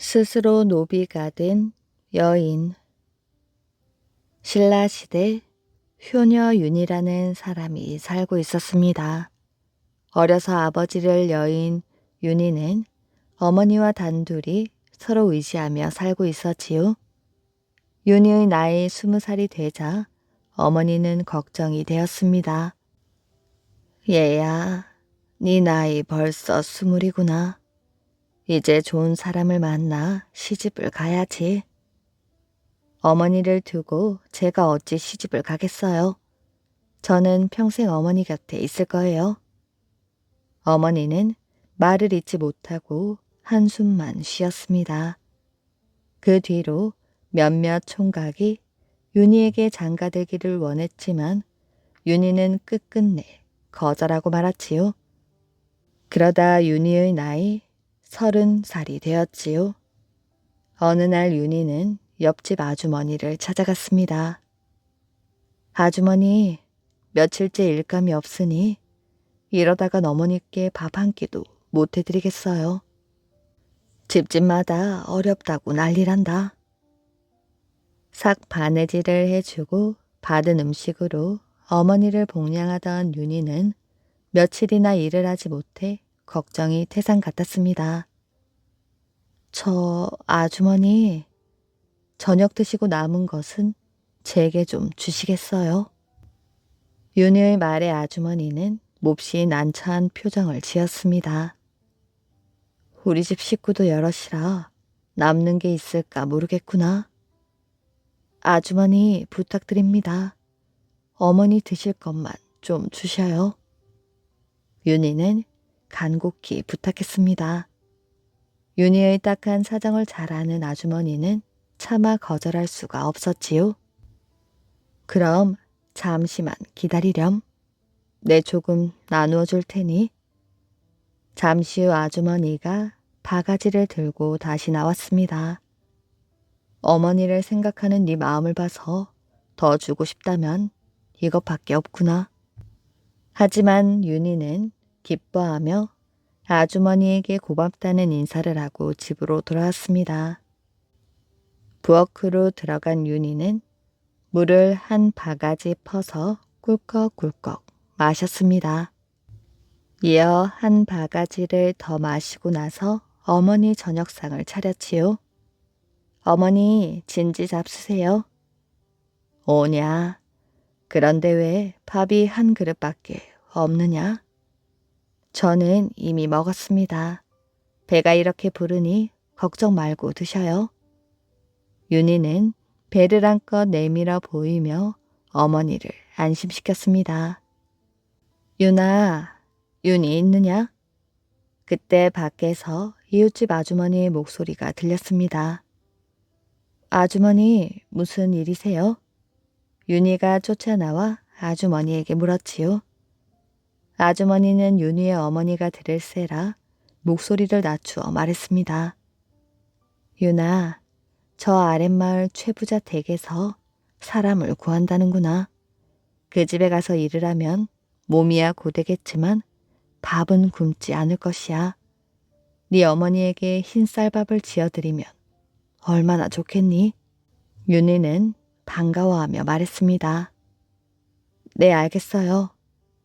스스로 노비가 된 여인. 신라시대 효녀윤이라는 사람이 살고 있었습니다. 어려서 아버지를 여인 윤희는 어머니와 단둘이 서로 의지하며 살고 있었지요. 윤희의 나이 20살이 되자 어머니는 걱정이 되었습니다. 얘야, 네 나이 벌써 20이구나. 이제 좋은 사람을 만나 시집을 가야지. 어머니를 두고 제가 어찌 시집을 가겠어요. 저는 평생 어머니 곁에 있을 거예요. 어머니는 말을 잇지 못하고 한숨만 쉬었습니다. 그 뒤로 몇몇 총각이 윤희에게 장가들기를 원했지만 윤희는 끝끝내 거절하고 말았지요. 그러다 윤희의 나이 30살이 되었지요. 어느 날 윤희는 옆집 아주머니를 찾아갔습니다. 아주머니, 며칠째 일감이 없으니 이러다가 어머니께 밥 한 끼도 못 해드리겠어요. 집집마다 어렵다고 난리란다. 삭 바느질을 해주고 받은 음식으로 어머니를 복량하던 윤희는 며칠이나 일을 하지 못해 걱정이 태산 같았습니다. 저 아주머니, 저녁 드시고 남은 것은 제게 좀 주시겠어요? 윤희의 말에 아주머니는 몹시 난처한 표정을 지었습니다. 우리 집 식구도 여럿이라 남는 게 있을까 모르겠구나. 아주머니 부탁드립니다. 어머니 드실 것만 좀 주셔요. 윤희는 간곡히 부탁했습니다. 윤희의 딱한 사정을 잘 아는 아주머니는 차마 거절할 수가 없었지요. 그럼 잠시만 기다리렴. 내 조금 나누어 줄 테니. 잠시 후 아주머니가 바가지를 들고 다시 나왔습니다. 어머니를 생각하는 네 마음을 봐서 더 주고 싶다면 이것밖에 없구나. 하지만 윤희는 기뻐하며 아주머니에게 고맙다는 인사를 하고 집으로 돌아왔습니다. 부엌으로 들어간 윤희는 물을 한 바가지 퍼서 꿀꺽꿀꺽 마셨습니다. 이어 한 바가지를 더 마시고 나서 어머니 저녁상을 차렸지요. 어머니, 진지 잡수세요. 오냐, 그런데 왜 밥이 한 그릇밖에 없느냐? 저는 이미 먹었습니다. 배가 이렇게 부르니 걱정 말고 드셔요. 윤희는 배를 한껏 내밀어 보이며 어머니를 안심시켰습니다. 윤아, 윤희 있느냐? 그때 밖에서 이웃집 아주머니의 목소리가 들렸습니다. 아주머니, 무슨 일이세요? 윤희가 쫓아나와 아주머니에게 물었지요. 아주머니는 윤희의 어머니가 들을세라 목소리를 낮추어 말했습니다. 윤아, 저 아랫마을 최부자 댁에서 사람을 구한다는구나. 그 집에 가서 일을 하면 몸이야 고되겠지만 밥은 굶지 않을 것이야. 네 어머니에게 흰쌀밥을 지어드리면 얼마나 좋겠니? 윤희는 반가워하며 말했습니다. 네, 알겠어요.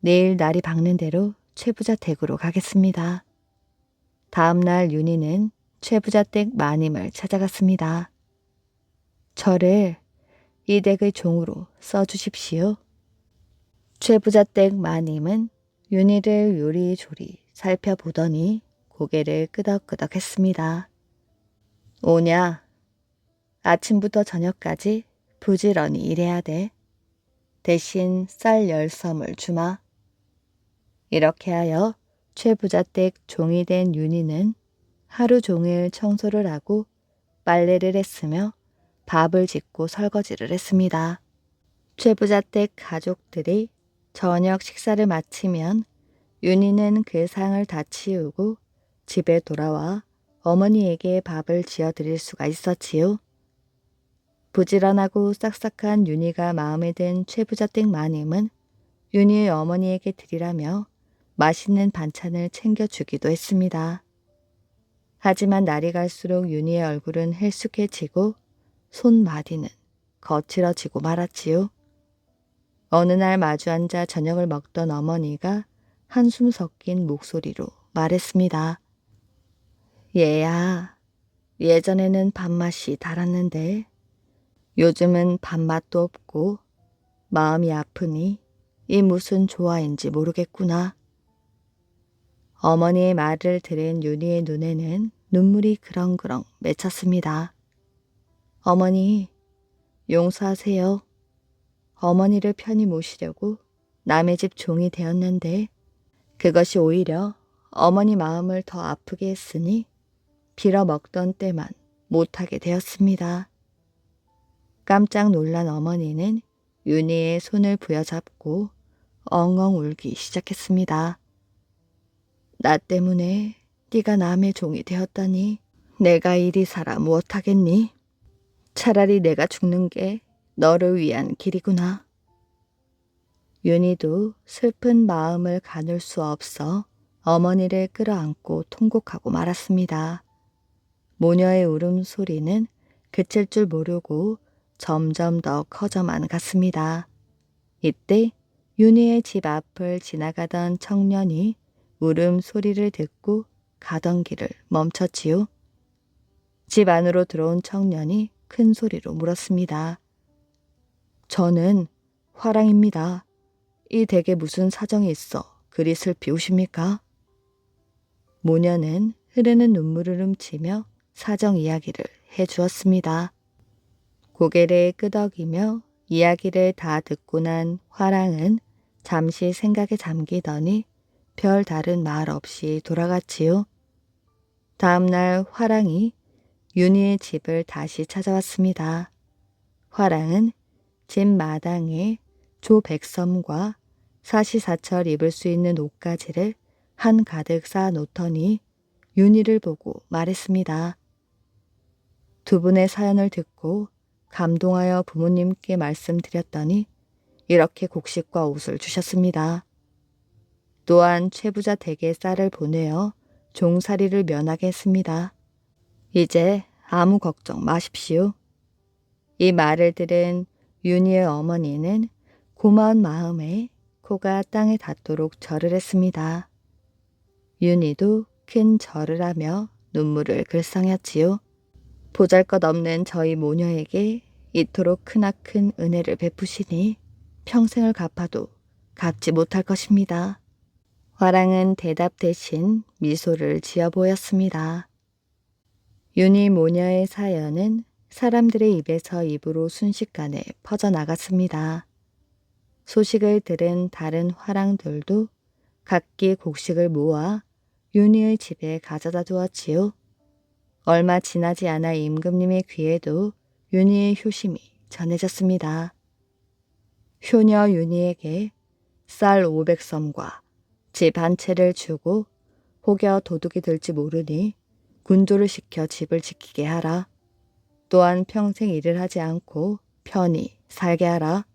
내일 날이 밝는 대로 최부자 댁으로 가겠습니다. 다음 날 윤희는 최부자 댁 마님을 찾아갔습니다. 저를 이 댁의 종으로 써주십시오. 최부자 댁 마님은 윤희를 요리조리 살펴보더니 고개를 끄덕끄덕 했습니다. 오냐, 아침부터 저녁까지 부지런히 일해야 돼. 대신 쌀 10섬을 주마. 이렇게 하여 최부자 댁 종이 된 윤희는 하루 종일 청소를 하고 빨래를 했으며 밥을 짓고 설거지를 했습니다. 최부자 댁 가족들이 저녁 식사를 마치면 윤희는 그 상을 다 치우고 집에 돌아와 어머니에게 밥을 지어드릴 수가 있었지요. 부지런하고 싹싹한 윤희가 마음에 든 최부자 댁 마님은 윤희의 어머니에게 드리라며 맛있는 반찬을 챙겨주기도 했습니다. 하지만 날이 갈수록 윤희의 얼굴은 헬쑥해지고 손마디는 거칠어지고 말았지요. 어느 날 마주 앉아 저녁을 먹던 어머니가 한숨 섞인 목소리로 말했습니다. 얘야, 예전에는 밥맛이 달았는데 요즘은 밥맛도 없고 마음이 아프니 이 무슨 조화인지 모르겠구나. 어머니의 말을 들은 윤희의 눈에는 눈물이 그렁그렁 맺혔습니다. 어머니, 용서하세요. 어머니를 편히 모시려고 남의 집 종이 되었는데 그것이 오히려 어머니 마음을 더 아프게 했으니 빌어먹던 때만 못하게 되었습니다. 깜짝 놀란 어머니는 윤희의 손을 부여잡고 엉엉 울기 시작했습니다. 나 때문에 네가 남의 종이 되었다니 내가 이리 살아 무엇하겠니? 차라리 내가 죽는 게 너를 위한 길이구나. 윤희도 슬픈 마음을 가눌 수 없어 어머니를 끌어안고 통곡하고 말았습니다. 모녀의 울음소리는 그칠 줄 모르고 점점 더 커져만 갔습니다. 이때 윤희의 집 앞을 지나가던 청년이 울음소리를 듣고 가던 길을 멈췄지요. 집 안으로 들어온 청년이 큰 소리로 물었습니다. 저는 화랑입니다. 이 댁에 무슨 사정이 있어 그리 슬피 우십니까? 모녀는 흐르는 눈물을 훔치며 사정 이야기를 해주었습니다. 고개를 끄덕이며 이야기를 다 듣고 난 화랑은 잠시 생각에 잠기더니 별 다른 말 없이 돌아갔지요. 다음날 화랑이 윤희의 집을 다시 찾아왔습니다. 화랑은 집 마당에 조백섬과 사시사철 입을 수 있는 옷가지를 한가득 쌓아 놓더니 윤희를 보고 말했습니다. 두 분의 사연을 듣고 감동하여 부모님께 말씀드렸더니 이렇게 곡식과 옷을 주셨습니다. 또한 최부자 댁에 쌀을 보내어 종살이를 면하게 했습니다. 이제 아무 걱정 마십시오. 이 말을 들은 윤희의 어머니는 고마운 마음에 코가 땅에 닿도록 절을 했습니다. 윤희도 큰 절을 하며 눈물을 글썽였지요. 보잘것없는 저희 모녀에게 이토록 크나큰 은혜를 베푸시니 평생을 갚아도 갚지 못할 것입니다. 화랑은 대답 대신 미소를 지어 보였습니다. 윤희 모녀의 사연은 사람들의 입에서 입으로 순식간에 퍼져나갔습니다. 소식을 들은 다른 화랑들도 각기 곡식을 모아 윤희의 집에 가져다 두었지요. 얼마 지나지 않아 임금님의 귀에도 윤희의 효심이 전해졌습니다. 효녀 윤희에게 쌀 500섬과 집 한 채를 주고 혹여 도둑이 될지 모르니 군조를 시켜 집을 지키게 하라. 또한 평생 일을 하지 않고 편히 살게 하라.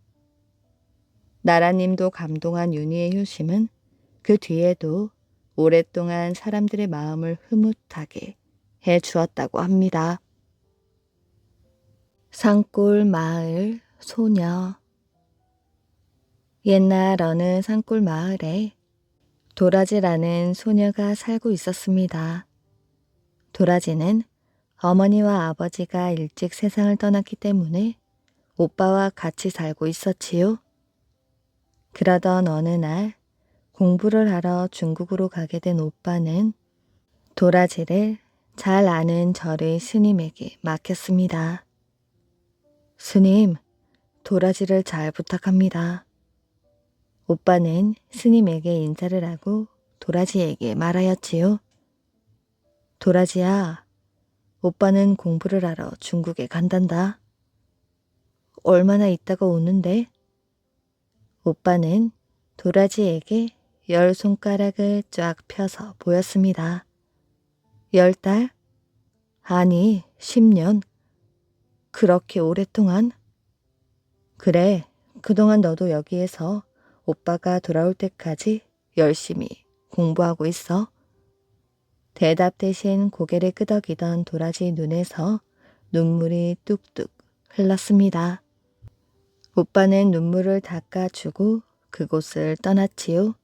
나라님도 감동한 윤희의 효심은 그 뒤에도 오랫동안 사람들의 마음을 흐뭇하게 해 주었다고 합니다. 산골 마을 소녀. 옛날 어느 산골 마을에 도라지라는 소녀가 살고 있었습니다. 도라지는 어머니와 아버지가 일찍 세상을 떠났기 때문에 오빠와 같이 살고 있었지요. 그러던 어느 날 공부를 하러 중국으로 가게 된 오빠는 도라지를 잘 아는 절의 스님에게 맡겼습니다. 스님, 도라지를 잘 부탁합니다. 오빠는 스님에게 인사를 하고 도라지에게 말하였지요. 도라지야, 오빠는 공부를 하러 중국에 간단다. 얼마나 있다가 오는데? 오빠는 도라지에게 10손가락을 쫙 펴서 보였습니다. 10달? 아니, 10년. 그렇게 오랫동안? 그래, 그동안 너도 여기에서 오빠가 돌아올 때까지 열심히 공부하고 있어. 대답 대신 고개를 끄덕이던 도라지 눈에서 눈물이 뚝뚝 흘렀습니다. 오빠는 눈물을 닦아주고 그곳을 떠났지요.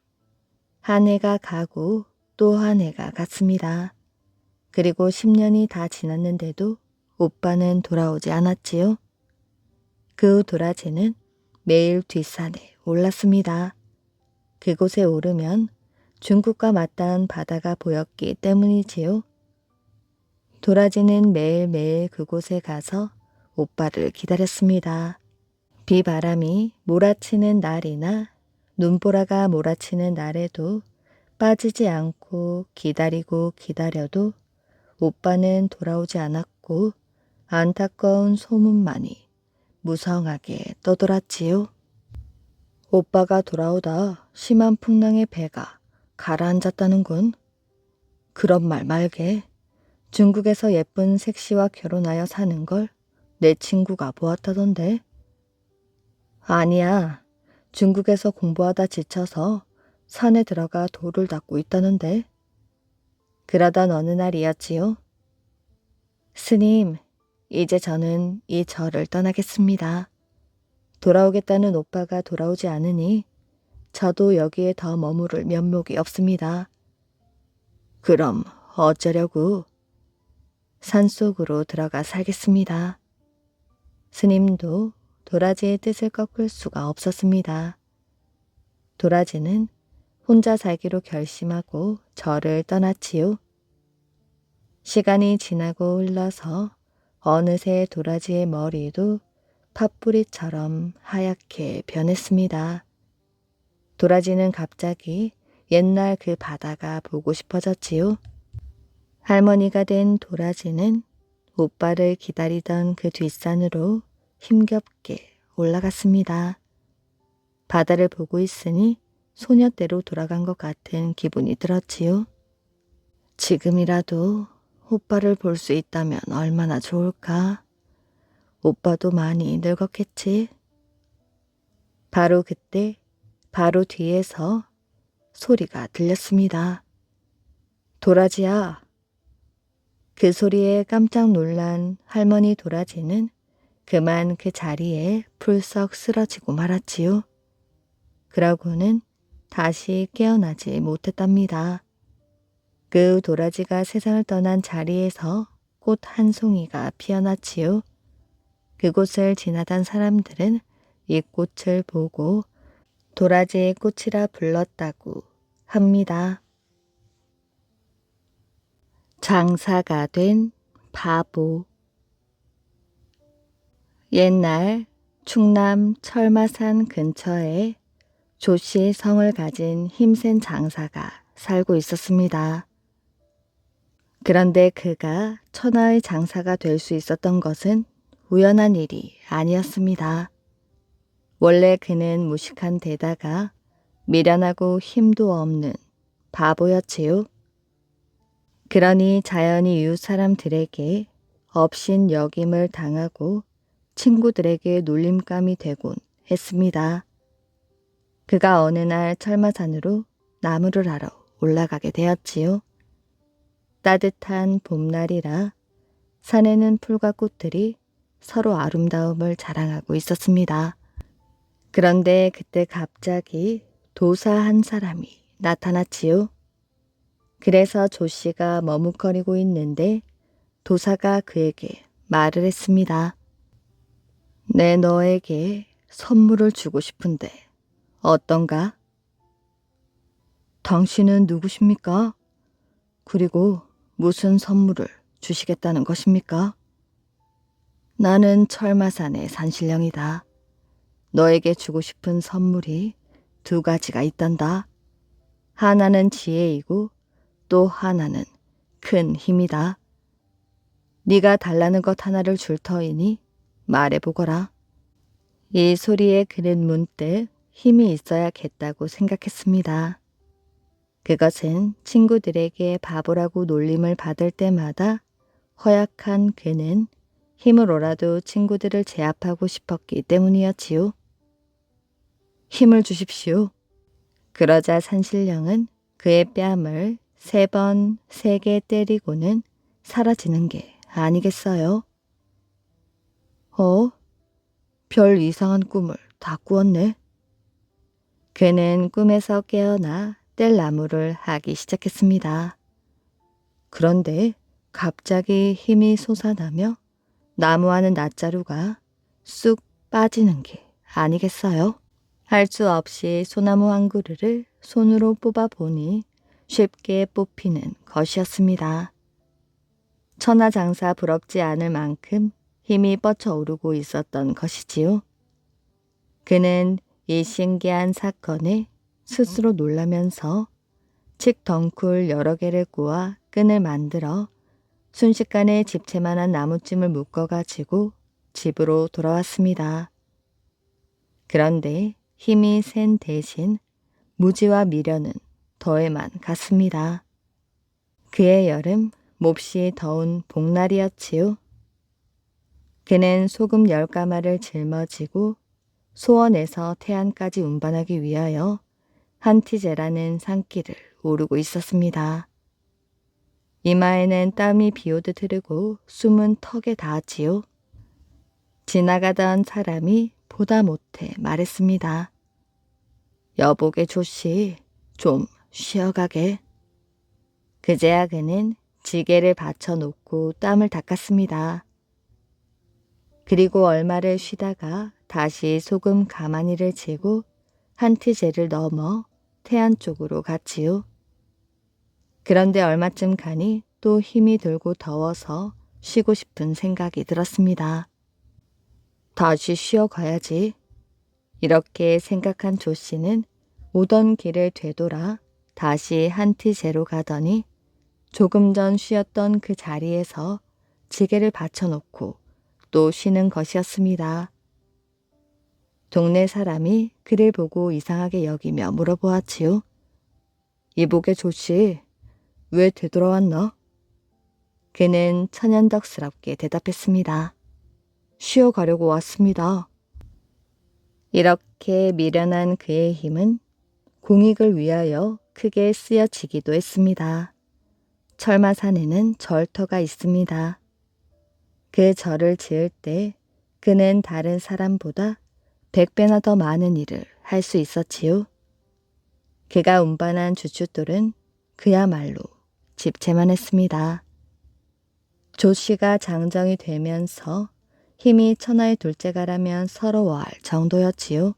한 해가 가고 또 한 해가 갔습니다. 그리고 10년이 다 지났는데도 오빠는 돌아오지 않았지요. 그 후 도라지는 매일 뒷산에 올랐습니다. 그곳에 오르면 중국과 맞닿은 바다가 보였기 때문이지요. 도라지는 매일매일 그곳에 가서 오빠를 기다렸습니다. 비바람이 몰아치는 날이나 눈보라가 몰아치는 날에도 빠지지 않고 기다리고 기다려도 오빠는 돌아오지 않았고 안타까운 소문만이 무성하게 떠돌았지요. 오빠가 돌아오다 심한 풍랑에 배가 가라앉았다는군. 그런 말 말게. 중국에서 예쁜 색시와 결혼하여 사는 걸 내 친구가 보았다던데. 아니야. 중국에서 공부하다 지쳐서 산에 들어가 돌을 닦고 있다는데. 그러던 어느 날이었지요. 스님, 이제 저는 이 절을 떠나겠습니다. 돌아오겠다는 오빠가 돌아오지 않으니 저도 여기에 더 머무를 면목이 없습니다. 그럼 어쩌려고? 산속으로 들어가 살겠습니다. 스님도 도라지의 뜻을 꺾을 수가 없었습니다. 도라지는 혼자 살기로 결심하고 절을 떠났지요. 시간이 지나고 흘러서 어느새 도라지의 머리도 팥뿌리처럼 하얗게 변했습니다. 도라지는 갑자기 옛날 그 바다가 보고 싶어졌지요. 할머니가 된 도라지는 오빠를 기다리던 그 뒷산으로 힘겹게 올라갔습니다. 바다를 보고 있으니 소녀 때로 돌아간 것 같은 기분이 들었지요. 지금이라도 오빠를 볼 수 있다면 얼마나 좋을까. 오빠도 많이 늙었겠지. 바로 그때 바로 뒤에서 소리가 들렸습니다. 도라지야. 그 소리에 깜짝 놀란 할머니 도라지는 그만 그 자리에 풀썩 쓰러지고 말았지요. 그러고는 다시 깨어나지 못했답니다. 그 도라지가 세상을 떠난 자리에서 꽃 한 송이가 피어났지요. 그곳을 지나던 사람들은 이 꽃을 보고 도라지의 꽃이라 불렀다고 합니다. 장사가 된 바보. 옛날 충남 철마산 근처에 조씨 성을 가진 힘센 장사가 살고 있었습니다. 그런데 그가 천하의 장사가 될 수 있었던 것은 우연한 일이 아니었습니다. 원래 그는 무식한 데다가 미련하고 힘도 없는 바보였지요. 그러니 자연히 이웃 사람들에게 업신 여김을 당하고 친구들에게 놀림감이 되곤 했습니다. 그가 어느 날 철마산으로 나무를 하러 올라가게 되었지요. 따뜻한 봄날이라 산에는 풀과 꽃들이 서로 아름다움을 자랑하고 있었습니다. 그런데 그때 갑자기 도사 한 사람이 나타났지요. 그래서 조씨가 머뭇거리고 있는데 도사가 그에게 말을 했습니다. 내 너에게 선물을 주고 싶은데 어떤가? 당신은 누구십니까? 그리고 무슨 선물을 주시겠다는 것입니까? 나는 철마산의 산신령이다. 너에게 주고 싶은 선물이 두 가지가 있단다. 하나는 지혜이고 또 하나는 큰 힘이다. 네가 달라는 것 하나를 줄 터이니 말해보거라. 이 소리에 그는 문득 힘이 있어야겠다고 생각했습니다. 그것은 친구들에게 바보라고 놀림을 받을 때마다 허약한 그는 힘으로라도 친구들을 제압하고 싶었기 때문이었지요. 힘을 주십시오. 그러자 산신령은 그의 뺨을 3번 세게 때리고는 사라지는 게 아니겠어요? 별 이상한 꿈을 다 꾸었네. 그는 꿈에서 깨어나 뗄나무를 하기 시작했습니다. 그런데 갑자기 힘이 솟아나며 나무하는 낫자루가 쑥 빠지는 게 아니겠어요? 할 수 없이 소나무 한 그루를 손으로 뽑아보니 쉽게 뽑히는 것이었습니다. 천하장사 부럽지 않을 만큼 힘이 뻗쳐오르고 있었던 것이지요. 그는 이 신기한 사건에 스스로 놀라면서 칡덩쿨 여러 개를 꼬아 끈을 만들어 순식간에 집채만한 나무찜을 묶어가지고 집으로 돌아왔습니다. 그런데 힘이 센 대신 무지와 미련은 더해만 갔습니다. 그의 여름 몹시 더운 복날이었지요. 그는 소금 10가마를 짊어지고 소원에서 태안까지 운반하기 위하여 한티제라는 산길을 오르고 있었습니다. 이마에는 땀이 비오듯 흐르고 숨은 턱에 닿았지요. 지나가던 사람이 보다 못해 말했습니다. 여보게 조씨, 좀 쉬어가게. 그제야 그는 지게를 받쳐놓고 땀을 닦았습니다. 그리고 얼마를 쉬다가 다시 소금 가마니를 지고 한티제를 넘어 태안 쪽으로 갔지요. 그런데 얼마쯤 가니 또 힘이 들고 더워서 쉬고 싶은 생각이 들었습니다. 다시 쉬어가야지. 이렇게 생각한 조 씨는 오던 길을 되돌아 다시 한티제로 가더니 조금 전 쉬었던 그 자리에서 지게를 받쳐놓고 또 쉬는 것이었습니다. 동네 사람이 그를 보고 이상하게 여기며 물어보았지요. 이보게 조씨, 왜 되돌아왔나? 그는 천연덕스럽게 대답했습니다. 쉬어가려고 왔습니다. 이렇게 미련한 그의 힘은 공익을 위하여 크게 쓰여지기도 했습니다. 철마산에는 절터가 있습니다. 그 절을 지을 때 그는 다른 사람보다 100배나 더 많은 일을 할 수 있었지요. 그가 운반한 주춧돌은 그야말로 집채만 했습니다. 조 씨가 장정이 되면서 힘이 천하의 둘째가라면 서러워할 정도였지요.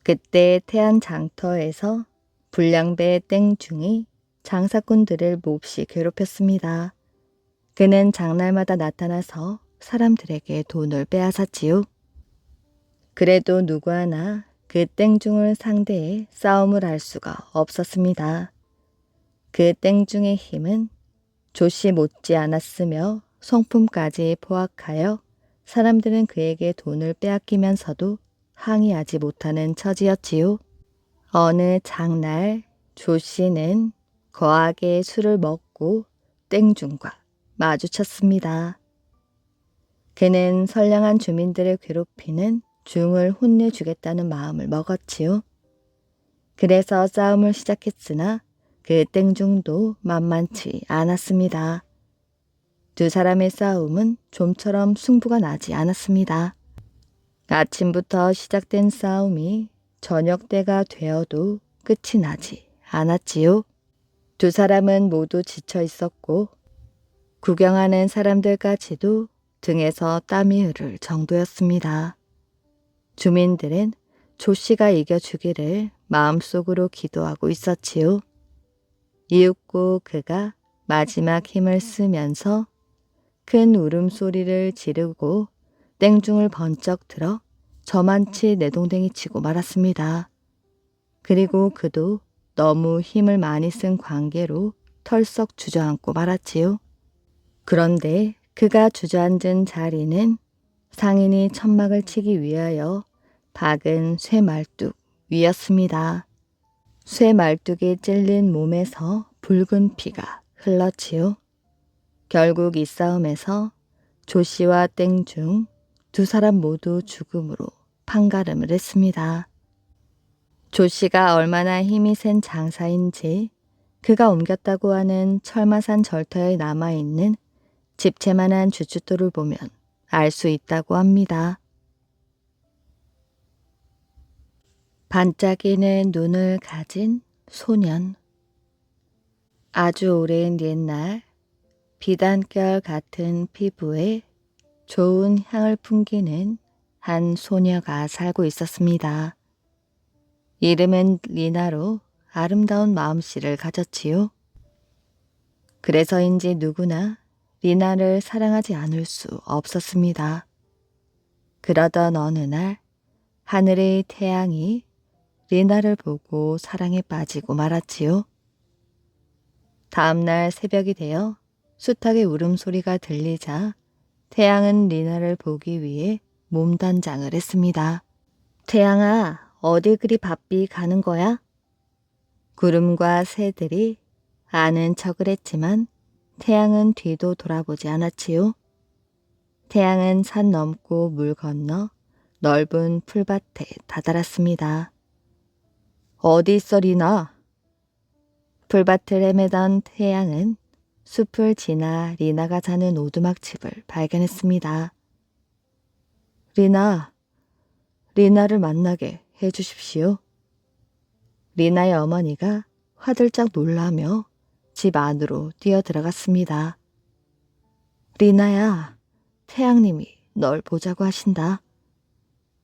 그때 태안 장터에서 불량배 땡중이 장사꾼들을 몹시 괴롭혔습니다. 그는 장날마다 나타나서 사람들에게 돈을 빼앗았지요. 그래도 누구 하나 그 땡중을 상대해 싸움을 할 수가 없었습니다. 그 땡중의 힘은 조씨 못지 않았으며 성품까지 포악하여 사람들은 그에게 돈을 빼앗기면서도 항의하지 못하는 처지였지요. 어느 장날 조씨는 거하게 술을 먹고 땡중과 마주쳤습니다. 그는 선량한 주민들을 괴롭히는 중을 혼내주겠다는 마음을 먹었지요. 그래서 싸움을 시작했으나 그 땡중도 만만치 않았습니다. 두 사람의 싸움은 좀처럼 승부가 나지 않았습니다. 아침부터 시작된 싸움이 저녁 때가 되어도 끝이 나지 않았지요. 두 사람은 모두 지쳐 있었고 구경하는 사람들까지도 등에서 땀이 흐를 정도였습니다. 주민들은 조 씨가 이겨주기를 마음속으로 기도하고 있었지요. 이윽고 그가 마지막 힘을 쓰면서 큰 울음소리를 지르고 땡중을 번쩍 들어 저만치 내동댕이 치고 말았습니다. 그리고 그도 너무 힘을 많이 쓴 관계로 털썩 주저앉고 말았지요. 그런데 그가 주저앉은 자리는 상인이 천막을 치기 위하여 박은 쇠말뚝 위였습니다. 쇠말뚝이 찔린 몸에서 붉은 피가 흘렀지요. 결국 이 싸움에서 조 씨와 땡중 두 사람 모두 죽음으로 판가름을 했습니다. 조 씨가 얼마나 힘이 센 장사인지 그가 옮겼다고 하는 철마산 절터에 남아있는 집채만한 주춧돌을 보면 알 수 있다고 합니다. 반짝이는 눈을 가진 소년. 아주 오랜 옛날 비단결 같은 피부에 좋은 향을 풍기는 한 소녀가 살고 있었습니다. 이름은 리나로 아름다운 마음씨를 가졌지요. 그래서인지 누구나 리나를 사랑하지 않을 수 없었습니다. 그러던 어느 날 하늘의 태양이 리나를 보고 사랑에 빠지고 말았지요. 다음날 새벽이 되어 숱하게 울음소리가 들리자 태양은 리나를 보기 위해 몸단장을 했습니다. 태양아, 어딜 그리 바삐 가는 거야? 구름과 새들이 아는 척을 했지만 태양은 뒤도 돌아보지 않았지요. 태양은 산 넘고 물 건너 넓은 풀밭에 다다랐습니다. 어디 있어, 리나? 풀밭을 헤매던 태양은 숲을 지나 리나가 사는 오두막집을 발견했습니다. 리나를 만나게 해주십시오. 리나의 어머니가 화들짝 놀라며 집 안으로 뛰어들어갔습니다. 리나야, 태양님이 널 보자고 하신다.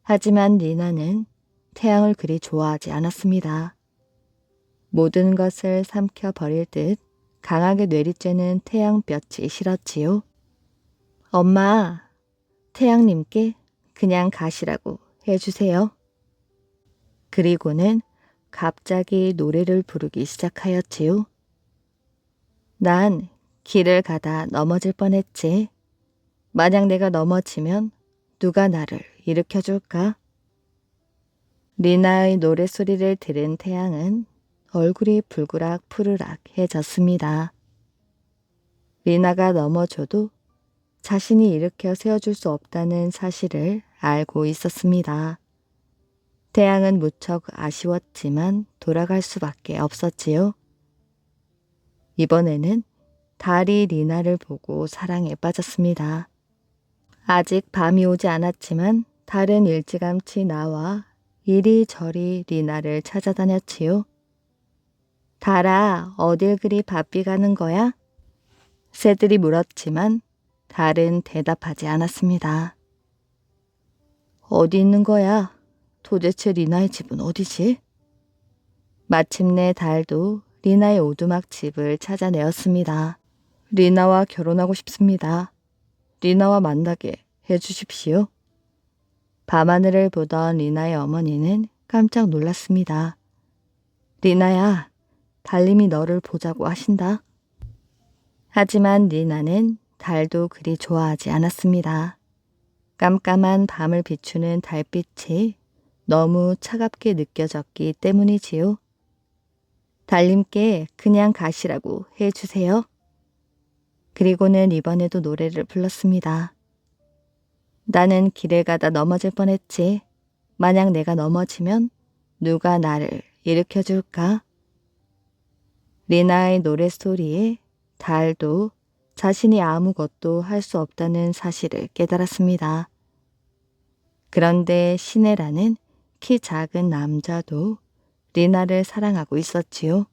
하지만 리나는 태양을 그리 좋아하지 않았습니다. 모든 것을 삼켜버릴 듯 강하게 내리쬐는 태양볕이 싫었지요. 엄마, 태양님께 그냥 가시라고 해주세요. 그리고는 갑자기 노래를 부르기 시작하였지요. 난 길을 가다 넘어질 뻔했지. 만약 내가 넘어지면 누가 나를 일으켜줄까? 리나의 노랫소리를 들은 태양은 얼굴이 불그락 푸르락해졌습니다. 리나가 넘어져도 자신이 일으켜 세워줄 수 없다는 사실을 알고 있었습니다. 태양은 무척 아쉬웠지만 돌아갈 수밖에 없었지요. 이번에는 달이 리나를 보고 사랑에 빠졌습니다. 아직 밤이 오지 않았지만 달은 일찌감치 나와 이리저리 리나를 찾아다녔지요. 달아, 어딜 그리 바삐 가는 거야? 새들이 물었지만 달은 대답하지 않았습니다. 어디 있는 거야? 도대체 리나의 집은 어디지? 마침내 달도 리나의 오두막 집을 찾아내었습니다. 리나와 결혼하고 싶습니다. 리나와 만나게 해주십시오. 밤하늘을 보던 리나의 어머니는 깜짝 놀랐습니다. 리나야, 달님이 너를 보자고 하신다. 하지만 리나는 달도 그리 좋아하지 않았습니다. 깜깜한 밤을 비추는 달빛이 너무 차갑게 느껴졌기 때문이지요. 달님께 그냥 가시라고 해주세요. 그리고는 이번에도 노래를 불렀습니다. 나는 길을 가다 넘어질 뻔했지. 만약 내가 넘어지면 누가 나를 일으켜줄까? 리나의 노랫소리에 달도 자신이 아무것도 할 수 없다는 사실을 깨달았습니다. 그런데 시네라는 키 작은 남자도 리나를 사랑하고 있었지요.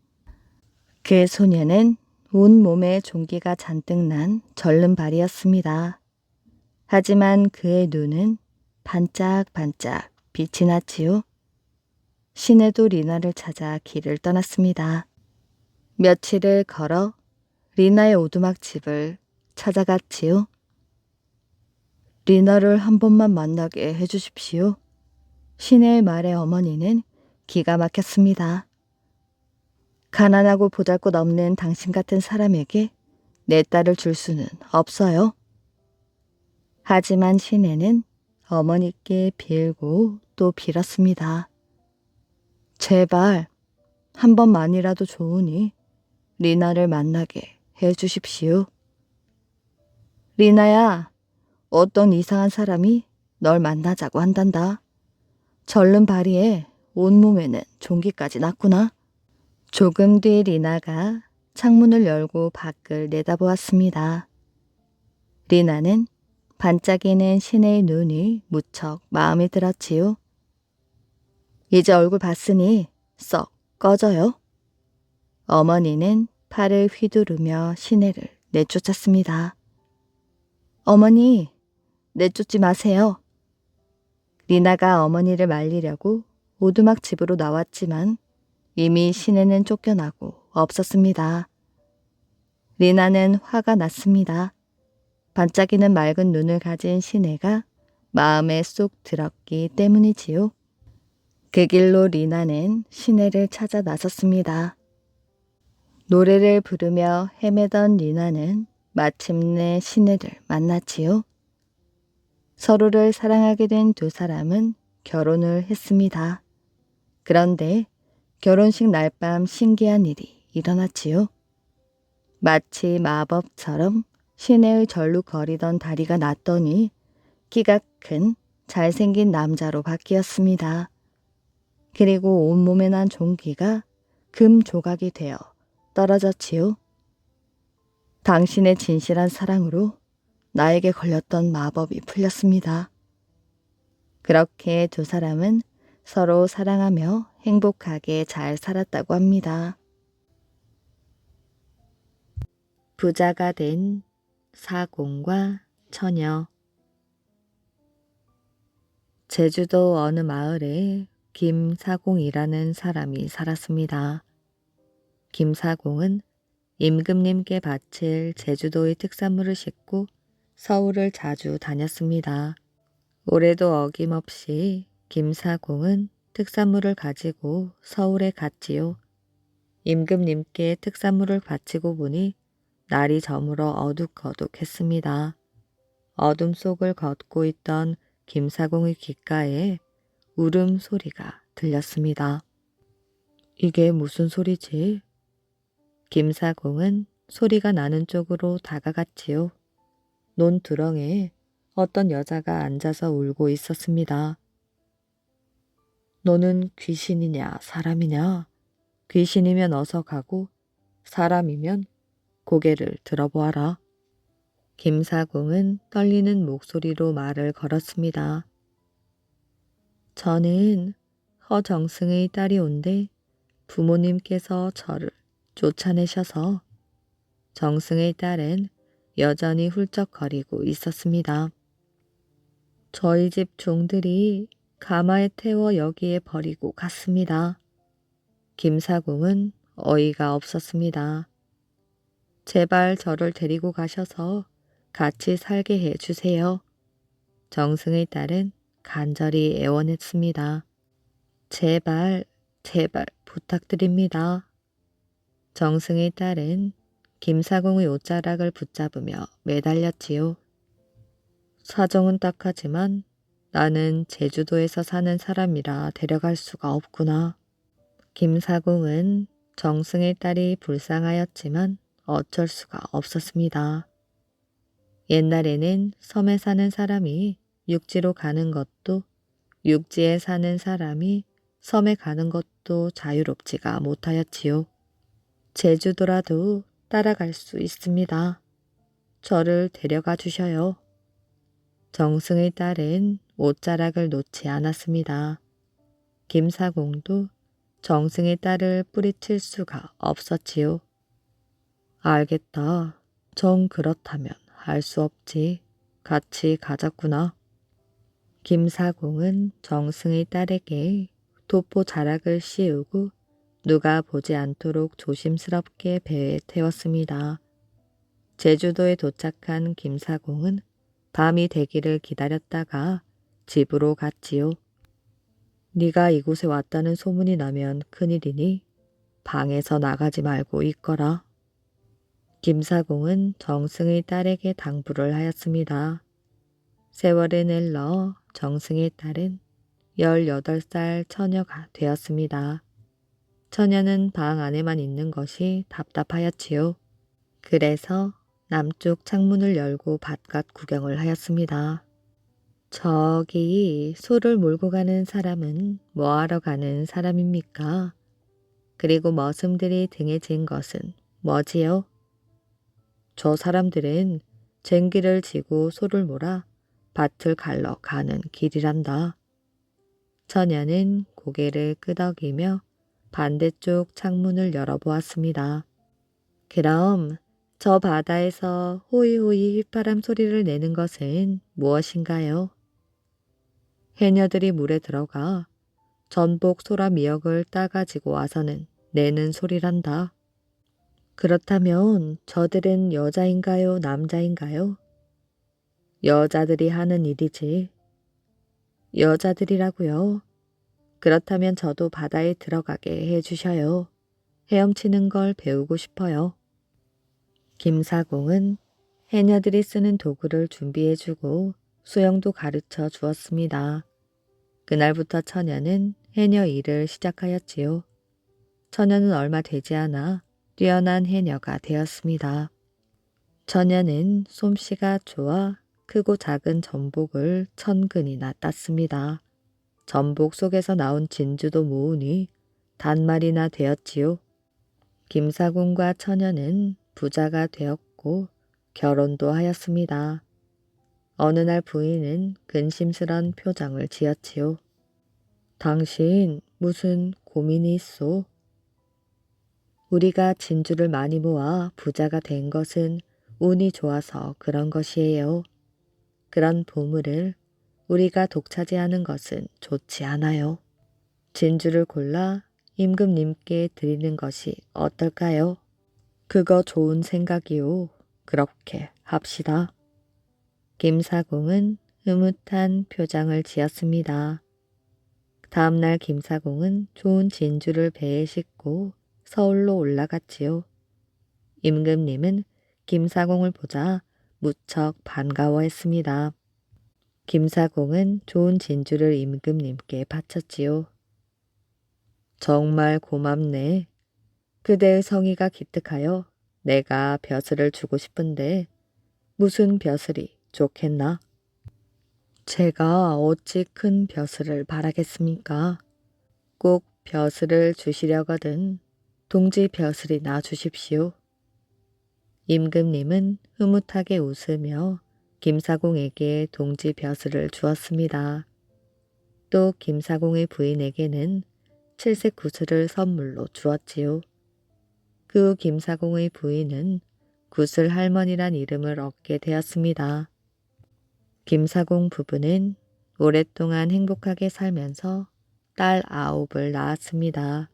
그 소녀는 온몸에 종기가 잔뜩 난 절름발이었습니다. 하지만 그의 눈은 반짝반짝 빛이 났지요. 시네도 리나를 찾아 길을 떠났습니다. 며칠을 걸어 리나의 오두막 집을 찾아갔지요. 리나를 한 번만 만나게 해주십시오. 시네의 말에 어머니는 기가 막혔습니다. 가난하고 보잘것없는 당신 같은 사람에게 내 딸을 줄 수는 없어요. 하지만 시네는 어머니께 빌고 또 빌었습니다. 제발 한 번만이라도 좋으니 리나를 만나게 해주십시오. 리나야, 어떤 이상한 사람이 널 만나자고 한단다. 절름 바리에 온몸에는 종기까지 났구나. 조금 뒤 리나가 창문을 열고 밖을 내다보았습니다. 리나는 반짝이는 시내의 눈이 무척 마음에 들었지요. 이제 얼굴 봤으니 썩 꺼져요. 어머니는 팔을 휘두르며 시내를 내쫓았습니다. 어머니, 내쫓지 마세요. 리나가 어머니를 말리려고 오두막 집으로 나왔지만 이미 시내는 쫓겨나고 없었습니다. 리나는 화가 났습니다. 반짝이는 맑은 눈을 가진 시내가 마음에 쏙 들었기 때문이지요. 그 길로 리나는 시내를 찾아 나섰습니다. 노래를 부르며 헤매던 리나는 마침내 시내를 만났지요. 서로를 사랑하게 된 두 사람은 결혼을 했습니다. 그런데 결혼식 날 밤 신기한 일이 일어났지요. 마치 마법처럼 시내의 절로 거리던 다리가 났더니 키가 큰 잘생긴 남자로 바뀌었습니다. 그리고 온몸에 난 종기가 금 조각이 되어 떨어졌지요. 당신의 진실한 사랑으로 나에게 걸렸던 마법이 풀렸습니다. 그렇게 두 사람은 서로 사랑하며 행복하게 잘 살았다고 합니다. 부자가 된 사공과 처녀. 제주도 어느 마을에 김사공이라는 사람이 살았습니다. 김사공은 임금님께 바칠 제주도의 특산물을 싣고 서울을 자주 다녔습니다. 올해도 어김없이 김사공은 특산물을 가지고 서울에 갔지요. 임금님께 특산물을 바치고 보니 날이 저물어 어둑어둑했습니다. 어둠 속을 걷고 있던 김사공의 귓가에 울음소리가 들렸습니다. 이게 무슨 소리지? 김사공은 소리가 나는 쪽으로 다가갔지요. 논두렁에 어떤 여자가 앉아서 울고 있었습니다. 너는 귀신이냐 사람이냐? 귀신이면 어서 가고 사람이면 고개를 들어보아라. 김사공은 떨리는 목소리로 말을 걸었습니다. 저는 허정승의 딸이 온데 부모님께서 저를 쫓아내셔서 정승의 딸은 여전히 훌쩍거리고 있었습니다. 저희 집 종들이 가마에 태워 여기에 버리고 갔습니다. 김사공은 어이가 없었습니다. 제발 저를 데리고 가셔서 같이 살게 해 주세요. 정승의 딸은 간절히 애원했습니다. 제발, 제발 부탁드립니다. 정승의 딸은 김사공의 옷자락을 붙잡으며 매달렸지요. 사정은 딱하지만 나는 제주도에서 사는 사람이라 데려갈 수가 없구나. 김사공은 정승의 딸이 불쌍하였지만 어쩔 수가 없었습니다. 옛날에는 섬에 사는 사람이 육지로 가는 것도 육지에 사는 사람이 섬에 가는 것도 자유롭지가 못하였지요. 제주도라도 따라갈 수 있습니다. 저를 데려가 주셔요. 정승의 딸은 옷자락을 놓지 않았습니다. 김사공도 정승의 딸을 뿌리칠 수가 없었지요. 알겠다. 정 그렇다면 할 수 없지. 같이 가자꾸나. 김사공은 정승의 딸에게 도포 자락을 씌우고 누가 보지 않도록 조심스럽게 배에 태웠습니다. 제주도에 도착한 김사공은 밤이 되기를 기다렸다가 집으로 갔지요. 네가 이곳에 왔다는 소문이 나면 큰일이니 방에서 나가지 말고 있거라. 김사공은 정승의 딸에게 당부를 하였습니다. 세월을 내러 정승의 딸은 18살 처녀가 되었습니다. 처녀는 방 안에만 있는 것이 답답하였지요. 그래서 남쪽 창문을 열고 바깥 구경을 하였습니다. 저기 소를 몰고 가는 사람은 뭐하러 가는 사람입니까? 그리고 머슴들이 등에 진 것은 뭐지요? 저 사람들은 쟁기를 지고 소를 몰아 밭을 갈러 가는 길이란다. 처녀는 고개를 끄덕이며 반대쪽 창문을 열어보았습니다. 그럼 저 바다에서 호이호이 휘파람 소리를 내는 것은 무엇인가요? 해녀들이 물에 들어가 전복 소라 미역을 따가지고 와서는 내는 소리란다. 그렇다면 저들은 여자인가요, 남자인가요? 여자들이 하는 일이지. 여자들이라고요. 그렇다면 저도 바다에 들어가게 해주셔요. 헤엄치는 걸 배우고 싶어요. 김사공은 해녀들이 쓰는 도구를 준비해주고 수영도 가르쳐 주었습니다. 그날부터 처녀는 해녀 일을 시작하였지요. 처녀는 얼마 되지 않아 뛰어난 해녀가 되었습니다. 처녀는 솜씨가 좋아 크고 작은 전복을 1000근이나 땄습니다. 전복 속에서 나온 진주도 모으니 단말이나 되었지요. 김사공과 처녀는 부자가 되었고 결혼도 하였습니다. 어느 날 부인은 근심스런 표정을 지었지요. 당신 무슨 고민이 있소? 우리가 진주를 많이 모아 부자가 된 것은 운이 좋아서 그런 것이에요. 그런 보물을 우리가 독차지하는 것은 좋지 않아요. 진주를 골라 임금님께 드리는 것이 어떨까요? 그거 좋은 생각이요. 그렇게 합시다. 김사공은 흐뭇한 표정을 지었습니다. 다음날 김사공은 좋은 진주를 배에 싣고 서울로 올라갔지요. 임금님은 김사공을 보자 무척 반가워했습니다. 김사공은 좋은 진주를 임금님께 바쳤지요. 정말 고맙네. 그대의 성의가 기특하여 내가 벼슬을 주고 싶은데 무슨 벼슬이 좋겠나? 제가 어찌 큰 벼슬을 바라겠습니까? 꼭 벼슬을 주시려거든 동지 벼슬이나 주십시오. 임금님은 흐뭇하게 웃으며 김사공에게 동지 벼슬을 주었습니다. 또 김사공의 부인에게는 칠색 구슬을 선물로 주었지요. 그 후 김사공의 부인은 구슬 할머니란 이름을 얻게 되었습니다. 김사공 부부는 오랫동안 행복하게 살면서 딸 9을 낳았습니다.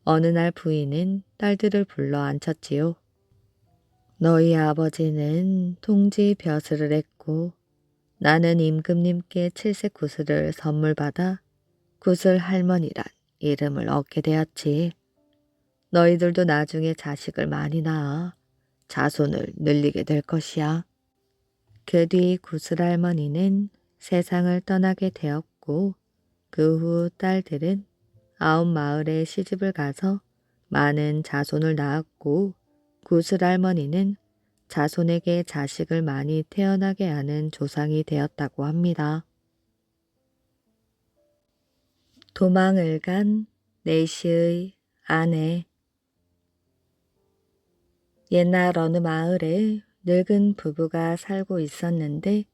어느 날 부인은 딸들을 불러 앉혔지요. 너희 아버지는 통지 벼슬을 했고 나는 임금님께 칠색 구슬을 선물 받아 구슬 할머니란 이름을 얻게 되었지. 너희들도 나중에 자식을 많이 낳아 자손을 늘리게 될 것이야. 그 뒤 구슬 할머니는 세상을 떠나게 되었고 그 후 딸들은 9마을에 시집을 가서 많은 자손을 낳았고 구슬 할머니는 자손에게 자식을 많이 태어나게 하는 조상이 되었다고 합니다. 도망을 간 내시의 아내. 옛날 어느 마을에 늙은 부부가 살고 있었는데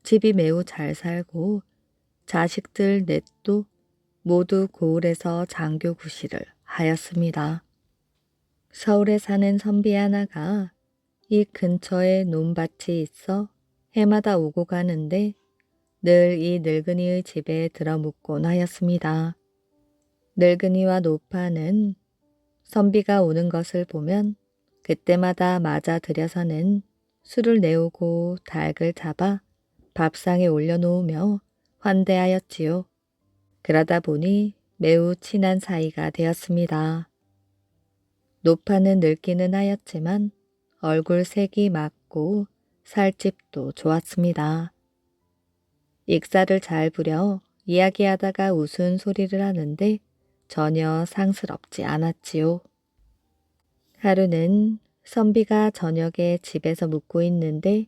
집이 매우 잘 살고 자식들 넷도 모두 고을에서 장교구시를 하였습니다. 서울에 사는 선비 하나가 이 근처에 논밭이 있어 해마다 오고 가는데 늘 이 늙은이의 집에 들어묵곤 하였습니다. 늙은이와 노파는 선비가 오는 것을 보면 그때마다 맞아 들여서는 술을 내오고 닭을 잡아 밥상에 올려놓으며 환대하였지요. 그러다 보니 매우 친한 사이가 되었습니다. 노파는 늙기는 하였지만 얼굴 색이 맑고 살집도 좋았습니다. 익사를 잘 부려 이야기하다가 웃은 소리를 하는데 전혀 상스럽지 않았지요. 하루는 선비가 저녁에 집에서 묵고 있는데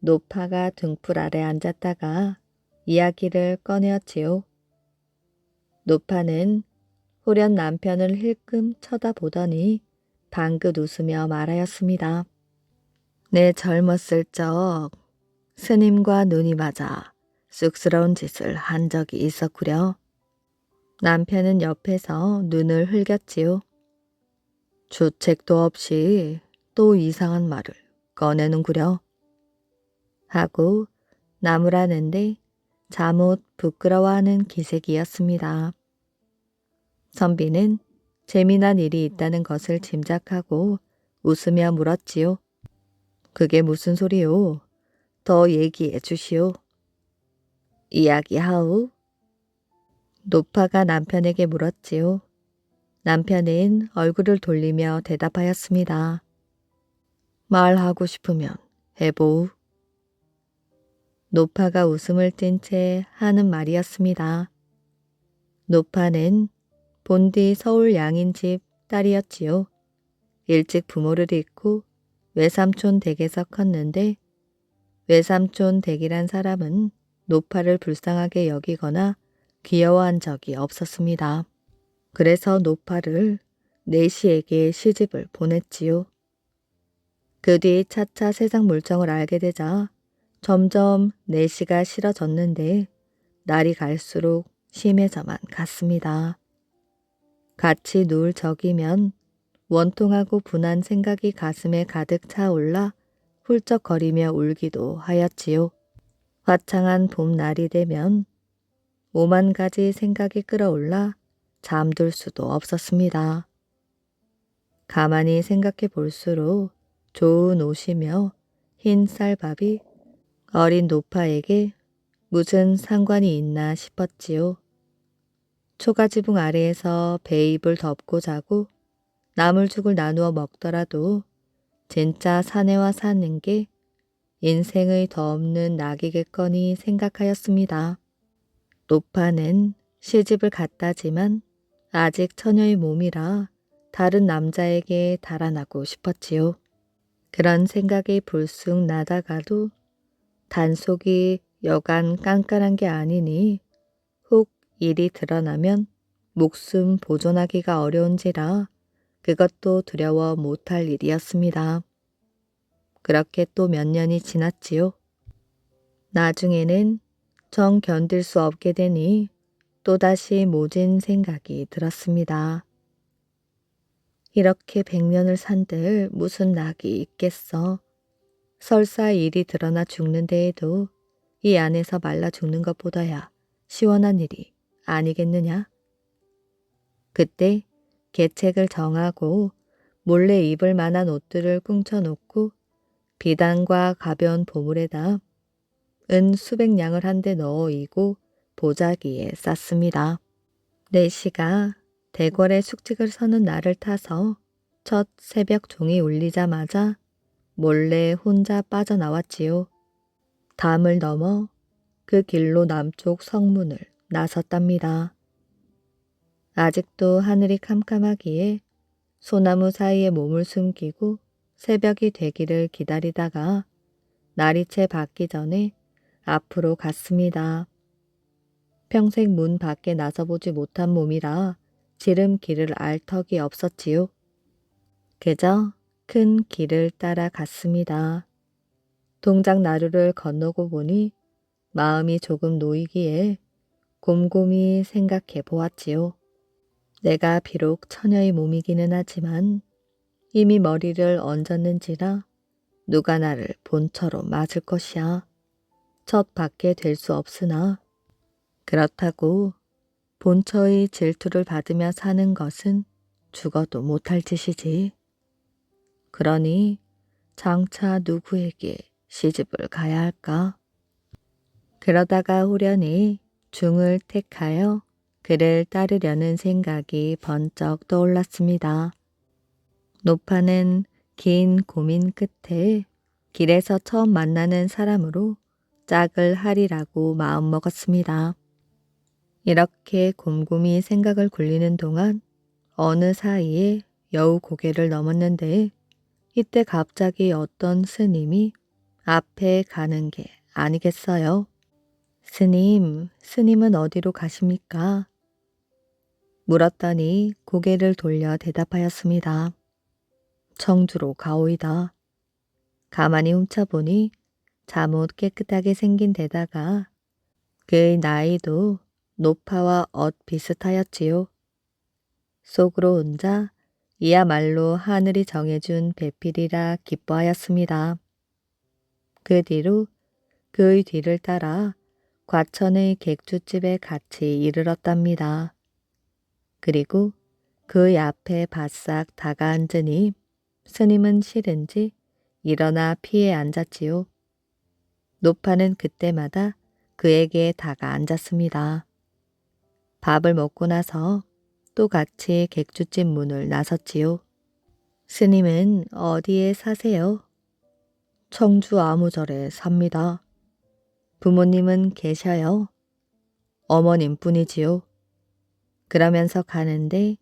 노파가 등불 아래 앉았다가 이야기를 꺼내었지요. 노파는 호련 남편을 힐끔 쳐다보더니 방긋 웃으며 말하였습니다. 내 젊었을 적 스님과 눈이 맞아 쑥스러운 짓을 한 적이 있었구려. 남편은 옆에서 눈을 흘겼지요. 주책도 없이 또 이상한 말을 꺼내는구려. 하고 나무라는데 잠옷 부끄러워하는 기색이었습니다. 선비는 재미난 일이 있다는 것을 짐작하고 웃으며 물었지요. 그게 무슨 소리요? 더 얘기해 주시오. 이야기하오. 노파가 남편에게 물었지요. 남편은 얼굴을 돌리며 대답하였습니다. 말하고 싶으면 해보우. 노파가 웃음을 띤 채 하는 말이었습니다. 노파는 본디 서울 양인집 딸이었지요. 일찍 부모를 잃고 외삼촌 댁에서 컸는데 외삼촌 댁이란 사람은 노파를 불쌍하게 여기거나 귀여워한 적이 없었습니다. 그래서 노파를 내시에게 시집을 보냈지요. 그 뒤 차차 세상 물정을 알게 되자 점점 내시가 싫어졌는데 날이 갈수록 심해져만 갔습니다. 같이 누울 적이면 원통하고 분한 생각이 가슴에 가득 차올라 훌쩍거리며 울기도 하였지요. 화창한 봄날이 되면 오만 가지 생각이 끌어올라 잠들 수도 없었습니다. 가만히 생각해 볼수록 좋은 옷이며 흰 쌀밥이 어린 노파에게 무슨 상관이 있나 싶었지요. 초가지붕 아래에서 배입을 덮고 자고 나물죽을 나누어 먹더라도 진짜 사내와 사는 게 인생의 더 없는 낙이겠거니 생각하였습니다. 노파는 시집을 갔다지만 아직 처녀의 몸이라 다른 남자에게 달아나고 싶었지요. 그런 생각이 불쑥 나다가도 단속이 여간 깐깐한 게 아니니 혹 일이 드러나면 목숨 보존하기가 어려운지라 그것도 두려워 못할 일이었습니다. 그렇게 또 몇 년이 지났지요. 나중에는 정 견딜 수 없게 되니 또다시 모진 생각이 들었습니다. 이렇게 100년을 산들 무슨 낙이 있겠어. 설사 일이 드러나 죽는 데에도 이 안에서 말라 죽는 것보다야 시원한 일이 아니겠느냐. 그때 계책을 정하고 몰래 입을 만한 옷들을 꿍쳐놓고 비단과 가벼운 보물에다 은 수백 냥을 한데 넣어 이고 보자기에 쌌습니다. 내시가 대궐에 숙직을 서는 날을 타서 첫 새벽 종이 울리자마자 몰래 혼자 빠져나왔지요. 담을 넘어 그 길로 남쪽 성문을 나섰답니다. 아직도 하늘이 캄캄하기에 소나무 사이에 몸을 숨기고 새벽이 되기를 기다리다가 날이 채 밝기 전에 앞으로 갔습니다. 평생 문 밖에 나서보지 못한 몸이라 지름길을 알 턱이 없었지요. 그저 큰 길을 따라 갔습니다. 동작 나루를 건너고 보니 마음이 조금 놓이기에 곰곰이 생각해 보았지요. 내가 비록 처녀의 몸이기는 하지만 이미 머리를 얹었는지라 누가 나를 본처로 맞을 것이야. 첫 받게 될 수 없으나 그렇다고 본처의 질투를 받으며 사는 것은 죽어도 못할 짓이지. 그러니 장차 누구에게 시집을 가야 할까? 그러다가 호련히 중을 택하여 그를 따르려는 생각이 번쩍 떠올랐습니다. 노파는 긴 고민 끝에 길에서 처음 만나는 사람으로 짝을 하리라고 마음먹었습니다. 이렇게 곰곰이 생각을 굴리는 동안 어느 사이에 여우 고개를 넘었는데 이때 갑자기 어떤 스님이 앞에 가는 게 아니겠어요? 스님은 어디로 가십니까? 물었더니 고개를 돌려 대답하였습니다. 청주로 가오이다. 가만히 훔쳐보니 잠옷 깨끗하게 생긴 데다가 그의 나이도 노파와 엇 비슷하였지요. 속으로 혼자 이야말로 하늘이 정해준 배필이라 기뻐하였습니다. 그 뒤로 그의 뒤를 따라 과천의 객주집에 같이 이르렀답니다. 그리고 그의 앞에 바싹 다가앉으니 스님은 싫은지 일어나 피에 앉았지요. 노파는 그때마다 그에게 다가앉았습니다. 밥을 먹고 나서 또 같이 객주집 문을 나섰지요. 스님은 어디에 사세요? 청주 아무절에 삽니다. 부모님은 계셔요? 어머님 뿐이지요. 그러면서 가는데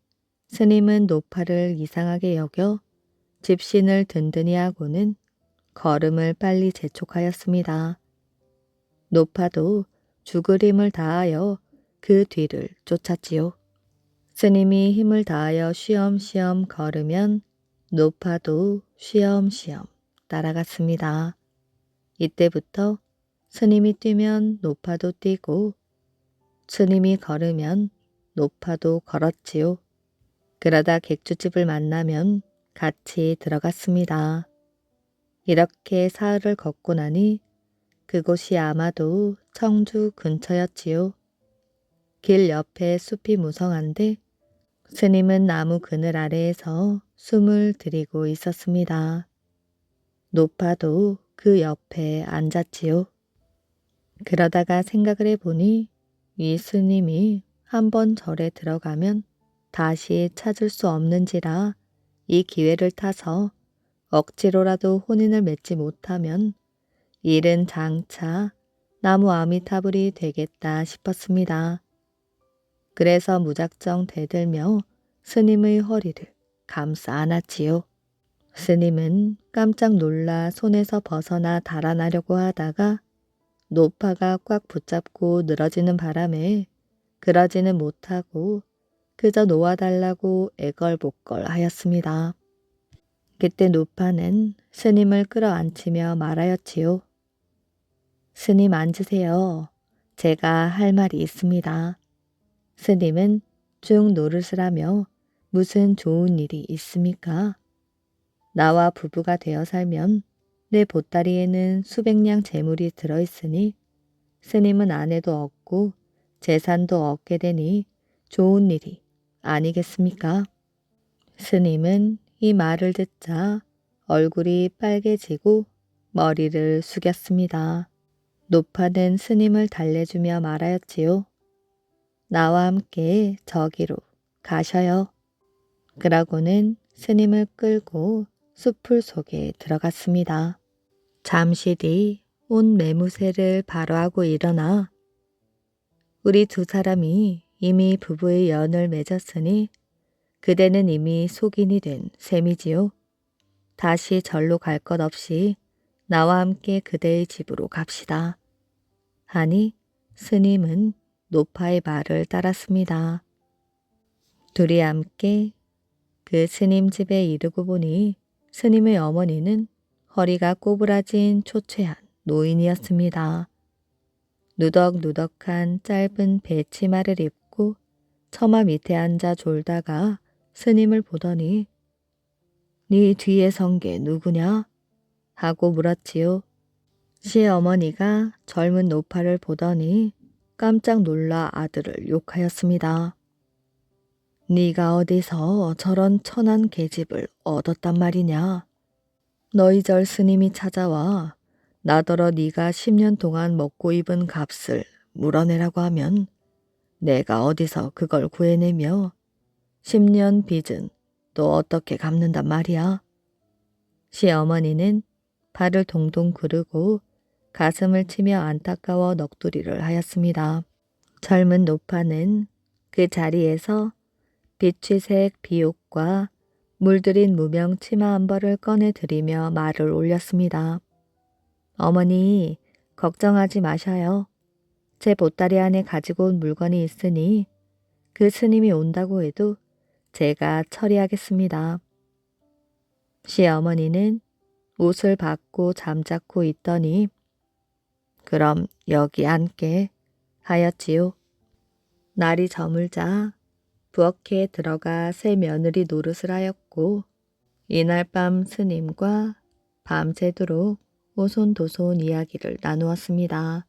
스님은 노파를 이상하게 여겨 집신을 든든히 하고는 걸음을 빨리 재촉하였습니다. 노파도 죽을 힘을 다하여 그 뒤를 쫓았지요. 스님이 힘을 다하여 쉬엄쉬엄 걸으면 노파도 쉬엄쉬엄 따라갔습니다. 이때부터 스님이 뛰면 노파도 뛰고 스님이 걸으면 노파도 걸었지요. 그러다 객주집을 만나면 같이 들어갔습니다. 이렇게 사흘을 걷고 나니 그곳이 아마도 청주 근처였지요. 길 옆에 숲이 무성한데 스님은 나무 그늘 아래에서 숨을 들이고 있었습니다. 노파도 그 옆에 앉았지요. 그러다가 생각을 해보니 이 스님이 한번 절에 들어가면 다시 찾을 수 없는지라 이 기회를 타서 억지로라도 혼인을 맺지 못하면 일은 장차 나무 아미타불이 되겠다 싶었습니다. 그래서 무작정 대들며 스님의 허리를 감싸 안았지요. 스님은 깜짝 놀라 손에서 벗어나 달아나려고 하다가 노파가 꽉 붙잡고 늘어지는 바람에 그러지는 못하고 그저 놓아달라고 애걸복걸 하였습니다. 그때 노파는 스님을 끌어안치며 말하였지요. 스님 앉으세요. 제가 할 말이 있습니다. 스님은 쭉 노릇을 하며 무슨 좋은 일이 있습니까? 나와 부부가 되어 살면 내 보따리에는 수백 냥 재물이 들어있으니 스님은 아내도 얻고 재산도 얻게 되니 좋은 일이 아니겠습니까? 스님은 이 말을 듣자 얼굴이 빨개지고 머리를 숙였습니다. 노파는 스님을 달래주며 말하였지요. 나와 함께 저기로 가셔요. 그러고는 스님을 끌고 숲풀 속에 들어갔습니다. 잠시 뒤 온 매무새를 바로하고 일어나 우리 두 사람이 이미 부부의 연을 맺었으니 그대는 이미 속인이 된 셈이지요. 다시 절로 갈 것 없이 나와 함께 그대의 집으로 갑시다. 하니 스님은 노파의 말을 따랐습니다. 둘이 함께 그 스님 집에 이르고 보니 스님의 어머니는 허리가 꼬부라진 초췌한 노인이었습니다. 누덕누덕한 짧은 배치마를 입고 처마 밑에 앉아 졸다가 스님을 보더니 네 뒤에 선 게 누구냐? 하고 물었지요. 시어머니가 젊은 노파를 보더니 깜짝 놀라 아들을 욕하였습니다. 네가 어디서 저런 천한 계집을 얻었단 말이냐? 너희 절 스님이 찾아와 나더러 네가 10년 동안 먹고 입은 값을 물어내라고 하면 내가 어디서 그걸 구해내며 10년 빚은 또 어떻게 갚는단 말이야? 시어머니는 발을 동동 구르고 가슴을 치며 안타까워 넋두리를 하였습니다. 젊은 노파는 그 자리에서 비취색 비옷과 물들인 무명 치마 한 벌을 꺼내드리며 말을 올렸습니다. 어머니, 걱정하지 마셔요. 제 보따리 안에 가지고 온 물건이 있으니 그 스님이 온다고 해도 제가 처리하겠습니다. 시어머니는 옷을 받고 잠자코 있더니 그럼 여기 앉게 하였지요. 날이 저물자 부엌에 들어가 새 며느리 노릇을 하였고 이날 밤 스님과 밤새도록 오손도손 이야기를 나누었습니다.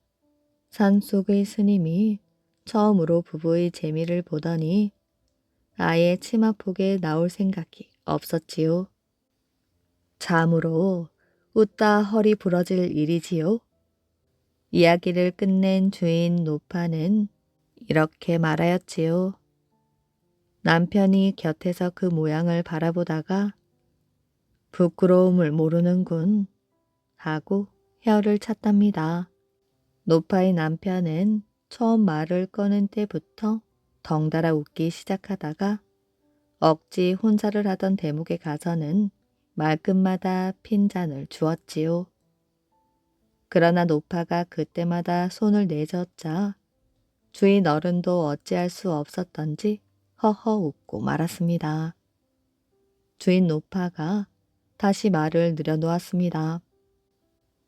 산속의 스님이 처음으로 부부의 재미를 보더니 아예 치마폭에 나올 생각이 없었지요. 참으로 웃다 허리 부러질 일이지요. 이야기를 끝낸 주인 노파는 이렇게 말하였지요. 남편이 곁에서 그 모양을 바라보다가 부끄러움을 모르는군 하고 혀를 찼답니다. 노파의 남편은 처음 말을 꺼낸 때부터 덩달아 웃기 시작하다가 억지 혼사를 하던 대목에 가서는 말끝마다 핀잔을 주었지요. 그러나 노파가 그때마다 손을 내젓자 주인 어른도 어찌할 수 없었던지 허허 웃고 말았습니다. 주인 노파가 다시 말을 늘여놓았습니다.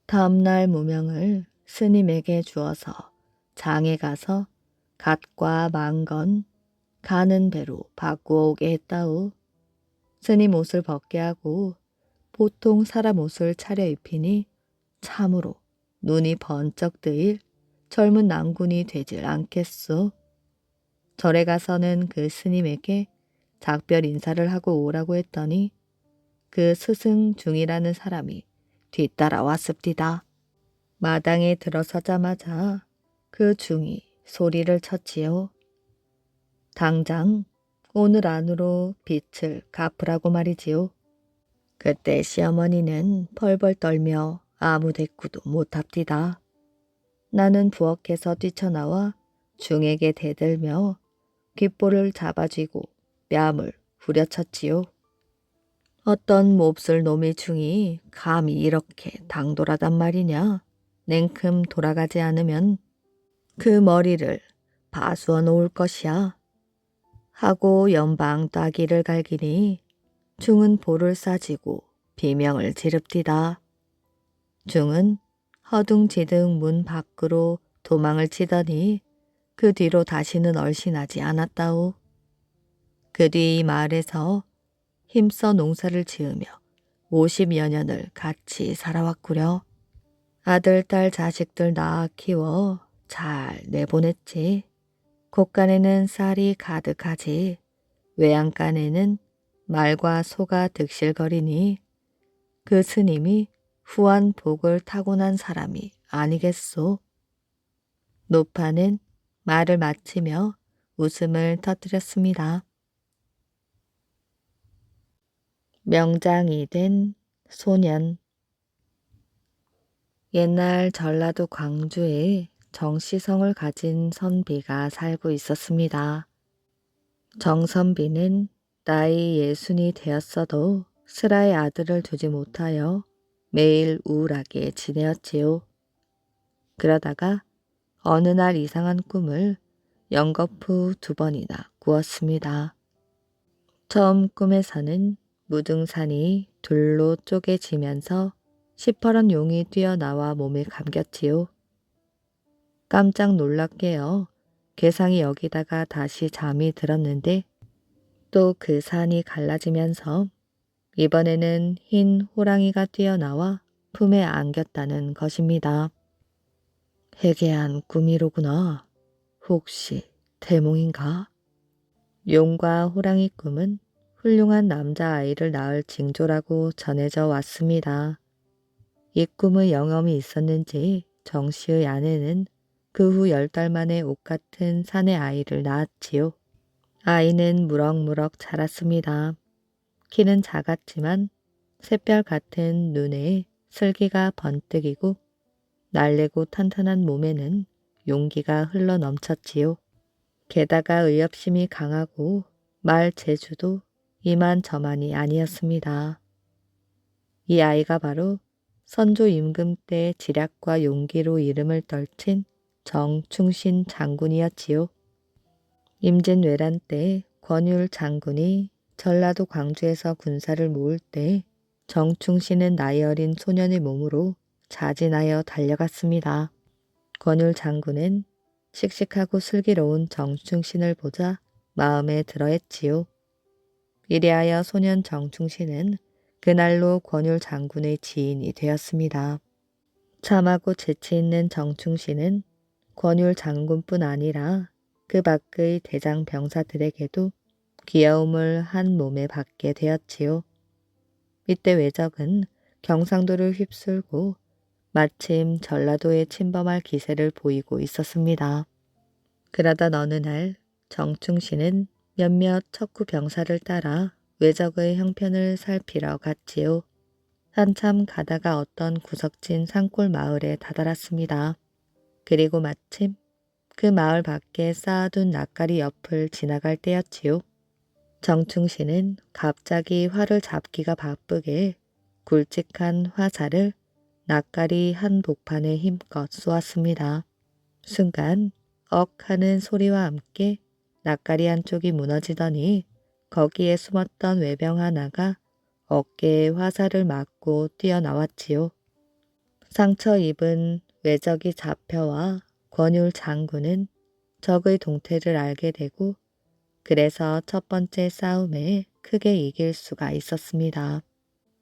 다음날 무명을 스님에게 주어서 장에 가서 갓과 망건 가는 배로 바꾸어 오게 했다오. 스님 옷을 벗게 하고 보통 사람 옷을 차려입히니 참으로 눈이 번쩍 뜨일 젊은 낭군이 되질 않겠소. 절에 가서는 그 스님에게 작별 인사를 하고 오라고 했더니 그 스승 중이라는 사람이 뒤따라 왔습니다. 마당에 들어서자마자 그 중이 소리를 쳤지요. 당장 오늘 안으로 빚을 갚으라고 말이지요. 그때 시어머니는 펄펄 떨며 아무 대꾸도 못합디다. 나는 부엌에서 뛰쳐나와 중에게 대들며 귓볼을 잡아쥐고 뺨을 후려쳤지요. 어떤 몹쓸 놈의 중이 감히 이렇게 당돌하단 말이냐. 냉큼 돌아가지 않으면 그 머리를 파수어 놓을 것이야. 하고 연방 따기를 갈기니 중은 볼을 싸지고 비명을 지릅디다. 중은 허둥지둥 문 밖으로 도망을 치더니 그 뒤로 다시는 얼씬하지 않았다오. 그 뒤 마을에서 힘써 농사를 지으며 50여 년을 같이 살아왔구려. 아들, 딸, 자식들 낳아 키워 잘 내보냈지. 곶간에는 쌀이 가득하지. 외양간에는 말과 소가 득실거리니 그 스님이 후한 복을 타고난 사람이 아니겠소. 노파는 말을 마치며 웃음을 터뜨렸습니다. 명장이 된 소년. 옛날 전라도 광주에 정시성을 가진 선비가 살고 있었습니다. 정선비는 나이 60이 되었어도 슬아의 아들을 두지 못하여 매일 우울하게 지내었지요. 그러다가 어느 날 이상한 꿈을 연거푸 2번이나 꾸었습니다. 처음 꿈에서는 무등산이 둘로 쪼개지면서 시퍼런 용이 뛰어나와 몸에 감겼지요. 깜짝 놀라 깨어 괴상히 여기다가 다시 잠이 들었는데 또 그 산이 갈라지면서 이번에는 흰 호랑이가 뛰어나와 품에 안겼다는 것입니다. 해괴한 꿈이로구나. 혹시 대몽인가? 용과 호랑이 꿈은 훌륭한 남자아이를 낳을 징조라고 전해져 왔습니다. 이 꿈의 영험이 있었는지 정씨의 아내는 그 후 10달 만에 옷 같은 사내 아이를 낳았지요. 아이는 무럭무럭 자랐습니다. 키는 작았지만 샛별 같은 눈에 슬기가 번뜩이고 날래고 탄탄한 몸에는 용기가 흘러 넘쳤지요. 게다가 의협심이 강하고 말 재주도 이만저만이 아니었습니다. 이 아이가 바로 선조 임금 때 지략과 용기로 이름을 떨친 정충신 장군이었지요. 임진왜란 때 권율 장군이 전라도 광주에서 군사를 모을 때 정충신은 나이 어린 소년의 몸으로 자진하여 달려갔습니다. 권율 장군은 씩씩하고 슬기로운 정충신을 보자 마음에 들어했지요. 이리하여 소년 정충신은 그날로 권율 장군의 지인이 되었습니다. 참하고 재치 있는 정충신은 권율 장군뿐 아니라 그 밖의 대장 병사들에게도 귀여움을 한 몸에 받게 되었지요. 이때 왜적은 경상도를 휩쓸고 마침 전라도에 침범할 기세를 보이고 있었습니다. 그러던 어느 날 정충신은 몇몇 척후 병사를 따라 왜적의 형편을 살피러 갔지요. 한참 가다가 어떤 구석진 산골 마을에 다다랐습니다. 그리고 마침 그 마을 밖에 쌓아둔 낯가리 옆을 지나갈 때였지요. 정충신은 갑자기 활을 잡기가 바쁘게 굵직한 화살을 낯가리 한 복판에 힘껏 쏘았습니다. 순간 억 하는 소리와 함께 낯가리 한쪽이 무너지더니 거기에 숨었던 외병 하나가 어깨에 화살을 맞고 뛰어나왔지요. 상처 입은 왜적이 잡혀와 권율 장군은 적의 동태를 알게 되고 그래서 첫 번째 싸움에 크게 이길 수가 있었습니다.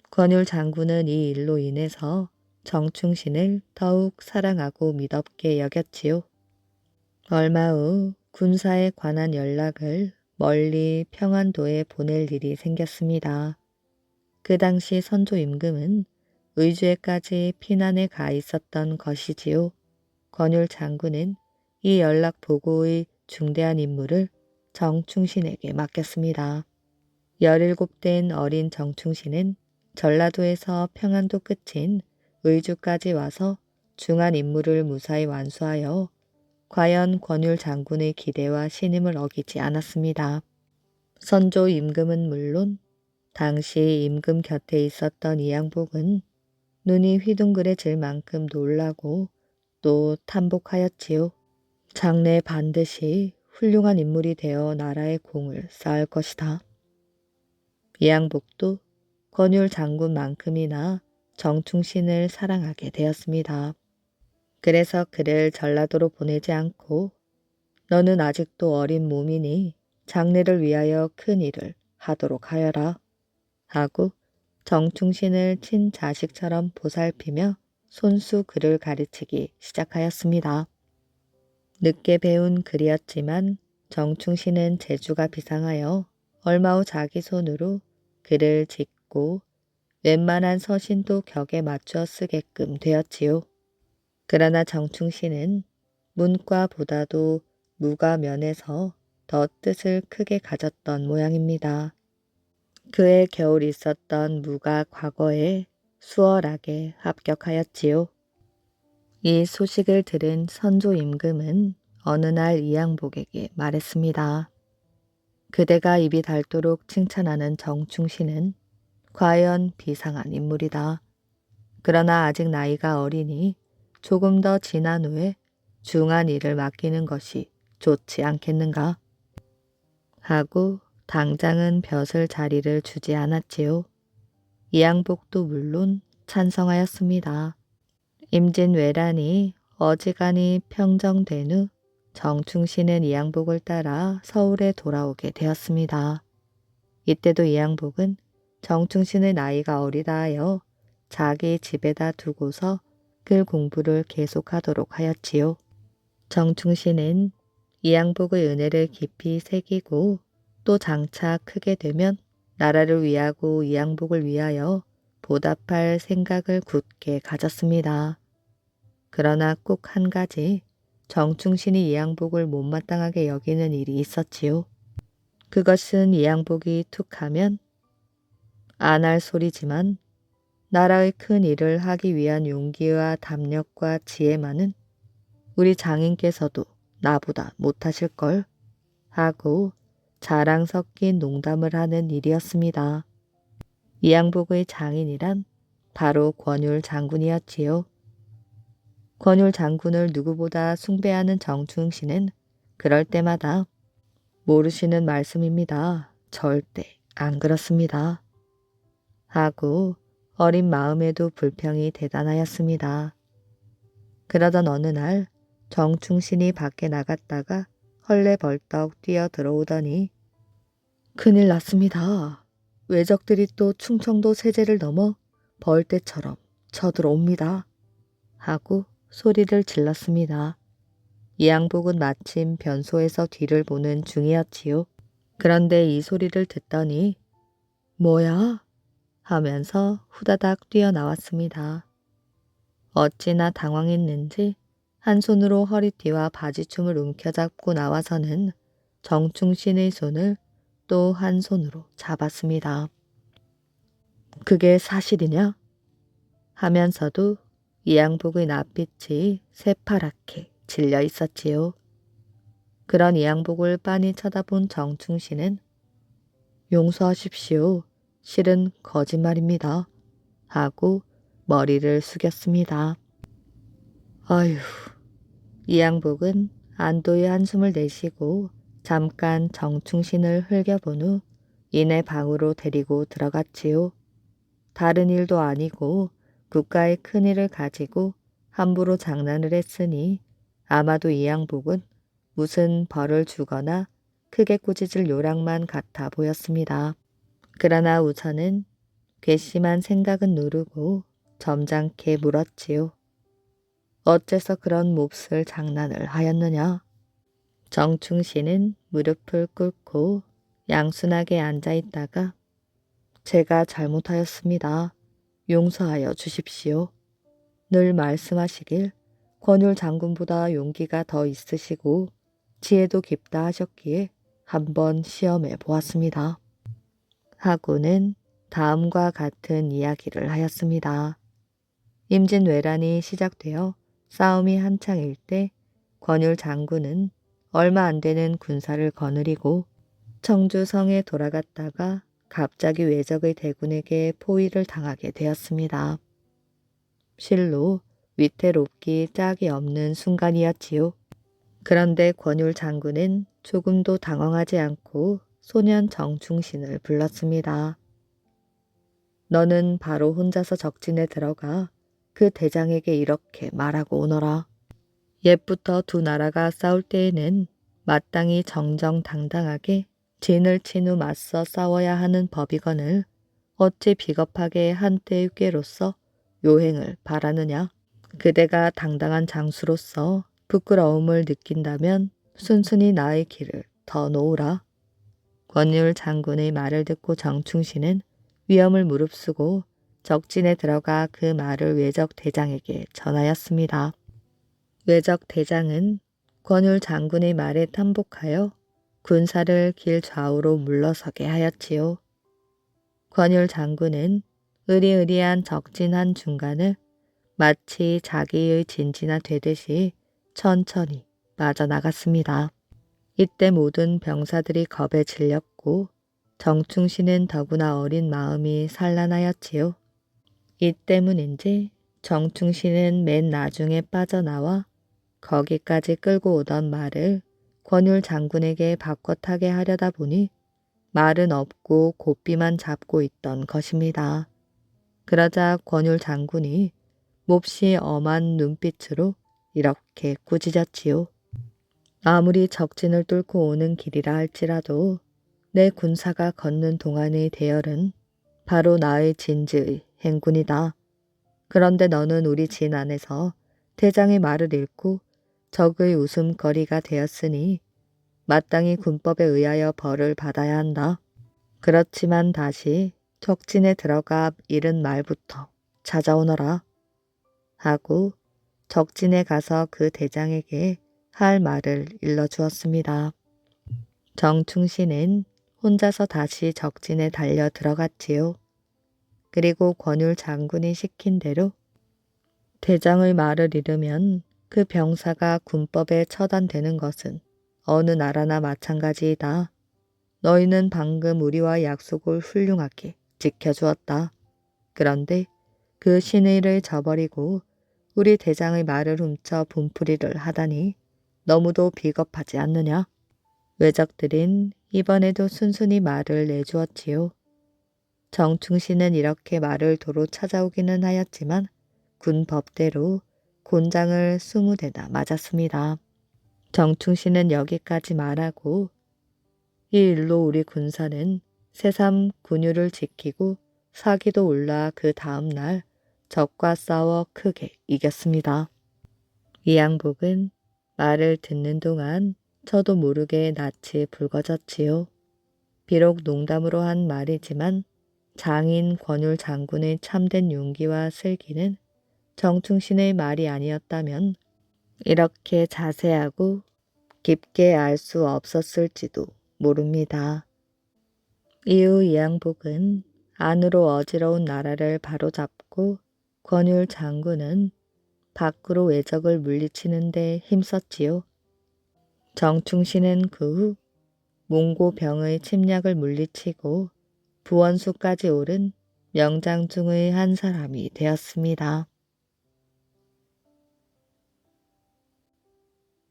권율 장군은 이 일로 인해서 정충신을 더욱 사랑하고 믿었게 여겼지요. 얼마 후 군사에 관한 연락을 멀리 평안도에 보낼 일이 생겼습니다. 그 당시 선조 임금은 의주에까지 피난에 가 있었던 것이지요. 권율 장군은 이 연락 보고의 중대한 임무를 정충신에게 맡겼습니다. 17된 어린 정충신은 전라도에서 평안도 끝인 의주까지 와서 중한 임무를 무사히 완수하여 과연 권율 장군의 기대와 신임을 어기지 않았습니다. 선조 임금은 물론 당시 임금 곁에 있었던 이양복은 눈이 휘둥그레질 만큼 놀라고 또 탐복하였지요. 장래 반드시 훌륭한 인물이 되어 나라의 공을 쌓을 것이다. 이양복도 권율 장군만큼이나 정충신을 사랑하게 되었습니다. 그래서 그를 전라도로 보내지 않고 너는 아직도 어린 몸이니 장래를 위하여 큰 일을 하도록 하여라 하고 정충신을 친자식처럼 보살피며 손수 글을 가르치기 시작하였습니다. 늦게 배운 글이었지만 정충신은 재주가 비상하여 얼마 후 자기 손으로 글을 짓고 웬만한 서신도 격에 맞춰 쓰게끔 되었지요. 그러나 정충신은 문과보다도 무가 면에서 더 뜻을 크게 가졌던 모양입니다. 그해 겨울 있었던 무가 과거에 수월하게 합격하였지요. 이 소식을 들은 선조 임금은 어느 날 이양복에게 말했습니다. 그대가 입이 닳도록 칭찬하는 정충신은 과연 비상한 인물이다. 그러나 아직 나이가 어리니 조금 더 지난 후에 중한 일을 맡기는 것이 좋지 않겠는가? 하고 당장은 벼슬 자리를 주지 않았지요. 이양복도 물론 찬성하였습니다. 임진왜란이 어지간히 평정된 후 정충신은 이양복을 따라 서울에 돌아오게 되었습니다. 이때도 이양복은 정충신의 나이가 어리다 하여 자기 집에다 두고서 글 공부를 계속하도록 하였지요. 정충신은 이양복의 은혜를 깊이 새기고 또 장차 크게 되면 나라를 위하고 이양복을 위하여 보답할 생각을 굳게 가졌습니다. 그러나 꼭 한 가지 정충신이 이양복을 못마땅하게 여기는 일이 있었지요. 그것은 이양복이 툭하면 안 할 소리지만 나라의 큰 일을 하기 위한 용기와 담력과 지혜만은 우리 장인께서도 나보다 못하실걸 하고 자랑 섞인 농담을 하는 일이었습니다. 이양복의 장인이란 바로 권율 장군이었지요. 권율 장군을 누구보다 숭배하는 정충신은 그럴 때마다 모르시는 말씀입니다. 절대 안 그렇습니다. 하고 어린 마음에도 불평이 대단하였습니다. 그러던 어느 날 정충신이 밖에 나갔다가 헐레벌떡 뛰어 들어오더니 큰일 났습니다. 외적들이 또 충청도 세제를 넘어 벌떼처럼 쳐들어옵니다. 하고 소리를 질렀습니다. 이 양복은 마침 변소에서 뒤를 보는 중이었지요. 그런데 이 소리를 듣더니 뭐야? 하면서 후다닥 뛰어나왔습니다. 어찌나 당황했는지 한 손으로 허리띠와 바지춤을 움켜잡고 나와서는 정충신의 손을 또 한 손으로 잡았습니다. 그게 사실이냐? 하면서도 이 양복의 낯빛이 새파랗게 질려 있었지요. 그런 이 양복을 빤히 쳐다본 정충신은 용서하십시오. 실은 거짓말입니다. 하고 머리를 숙였습니다. 아휴, 이 양복은 안도의 한숨을 내쉬고 잠깐 정충신을 흘겨본 후 이내 방으로 데리고 들어갔지요. 다른 일도 아니고 국가의 큰일을 가지고 함부로 장난을 했으니 아마도 이 양복은 무슨 벌을 주거나 크게 꾸짖을 요랑만 같아 보였습니다. 그러나 우선은 괘씸한 생각은 누르고 점잖게 물었지요. 어째서 그런 몹쓸 장난을 하였느냐? 정충신은 무릎을 꿇고 양순하게 앉아있다가 제가 잘못하였습니다. 용서하여 주십시오. 늘 말씀하시길 권율 장군보다 용기가 더 있으시고 지혜도 깊다 하셨기에 한번 시험해 보았습니다. 하고는 다음과 같은 이야기를 하였습니다. 임진왜란이 시작되어 싸움이 한창일 때 권율 장군은 얼마 안 되는 군사를 거느리고 청주성에 돌아갔다가 갑자기 외적의 대군에게 포위를 당하게 되었습니다. 실로 위태롭기 짝이 없는 순간이었지요. 그런데 권율 장군은 조금도 당황하지 않고 소년 정충신을 불렀습니다. 너는 바로 혼자서 적진에 들어가 그 대장에게 이렇게 말하고 오너라. 옛부터 두 나라가 싸울 때에는 마땅히 정정당당하게 진을 친 후 맞서 싸워야 하는 법이거늘 어찌 비겁하게 한때의 꾀로서 요행을 바라느냐. 그대가 당당한 장수로서 부끄러움을 느낀다면 순순히 나의 길을 더 놓으라. 권율 장군의 말을 듣고 정충신은 위험을 무릅쓰고 적진에 들어가 그 말을 외적 대장에게 전하였습니다. 외적 대장은 권율 장군의 말에 탐복하여 군사를 길 좌우로 물러서게 하였지요. 권율 장군은 으리으리한 적진 한 중간을 마치 자기의 진지나 되듯이 천천히 빠져나갔습니다. 이때 모든 병사들이 겁에 질렸고 정충신은 더구나 어린 마음이 산란하였지요. 이 때문인지 정충신은 맨 나중에 빠져나와 거기까지 끌고 오던 말을 권율 장군에게 바꿔 타게 하려다 보니 말은 없고 고삐만 잡고 있던 것입니다. 그러자 권율 장군이 몹시 엄한 눈빛으로 이렇게 꾸짖었지요. 아무리 적진을 뚫고 오는 길이라 할지라도 내 군사가 걷는 동안의 대열은 바로 나의 진지의 행군이다. 그런데 너는 우리 진 안에서 대장의 말을 잃고 적의 웃음거리가 되었으니 마땅히 군법에 의하여 벌을 받아야 한다. 그렇지만 다시 적진에 들어가 잃은 말부터 찾아오너라. 하고 적진에 가서 그 대장에게 할 말을 일러주었습니다. 정충신은 혼자서 다시 적진에 달려 들어갔지요. 그리고 권율 장군이 시킨 대로 대장의 말을 잃으면 그 병사가 군법에 처단되는 것은 어느 나라나 마찬가지이다. 너희는 방금 우리와 약속을 훌륭하게 지켜주었다. 그런데 그 신의를 저버리고 우리 대장의 말을 훔쳐 분풀이를 하다니 너무도 비겁하지 않느냐? 외적들은 이번에도 순순히 말을 내주었지요. 정충씨는 이렇게 말을 도로 찾아오기는 하였지만 군 법대로 곤장을 20대나 맞았습니다. 정충씨는 여기까지 말하고 이 일로 우리 군사는 새삼 군유를 지키고 사기도 올라 그 다음 날 적과 싸워 크게 이겼습니다. 이양복은 말을 듣는 동안 저도 모르게 낯이 붉어졌지요. 비록 농담으로 한 말이지만 장인 권율 장군의 참된 용기와 슬기는 정충신의 말이 아니었다면 이렇게 자세하고 깊게 알 수 없었을지도 모릅니다. 이후 이양복은 안으로 어지러운 나라를 바로잡고 권율 장군은 밖으로 외적을 물리치는 데 힘썼지요. 정충신은 그 후 몽고병의 침략을 물리치고 부원수까지 오른 명장 중의 한 사람이 되었습니다.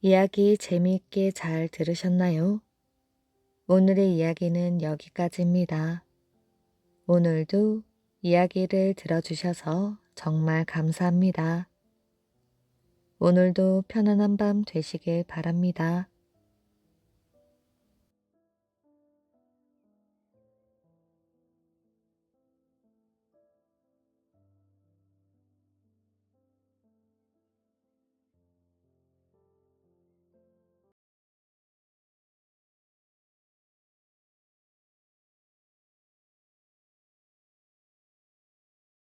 이야기 재미있게 잘 들으셨나요? 오늘의 이야기는 여기까지입니다. 오늘도 이야기를 들어주셔서 정말 감사합니다. 오늘도 편안한 밤 되시길 바랍니다.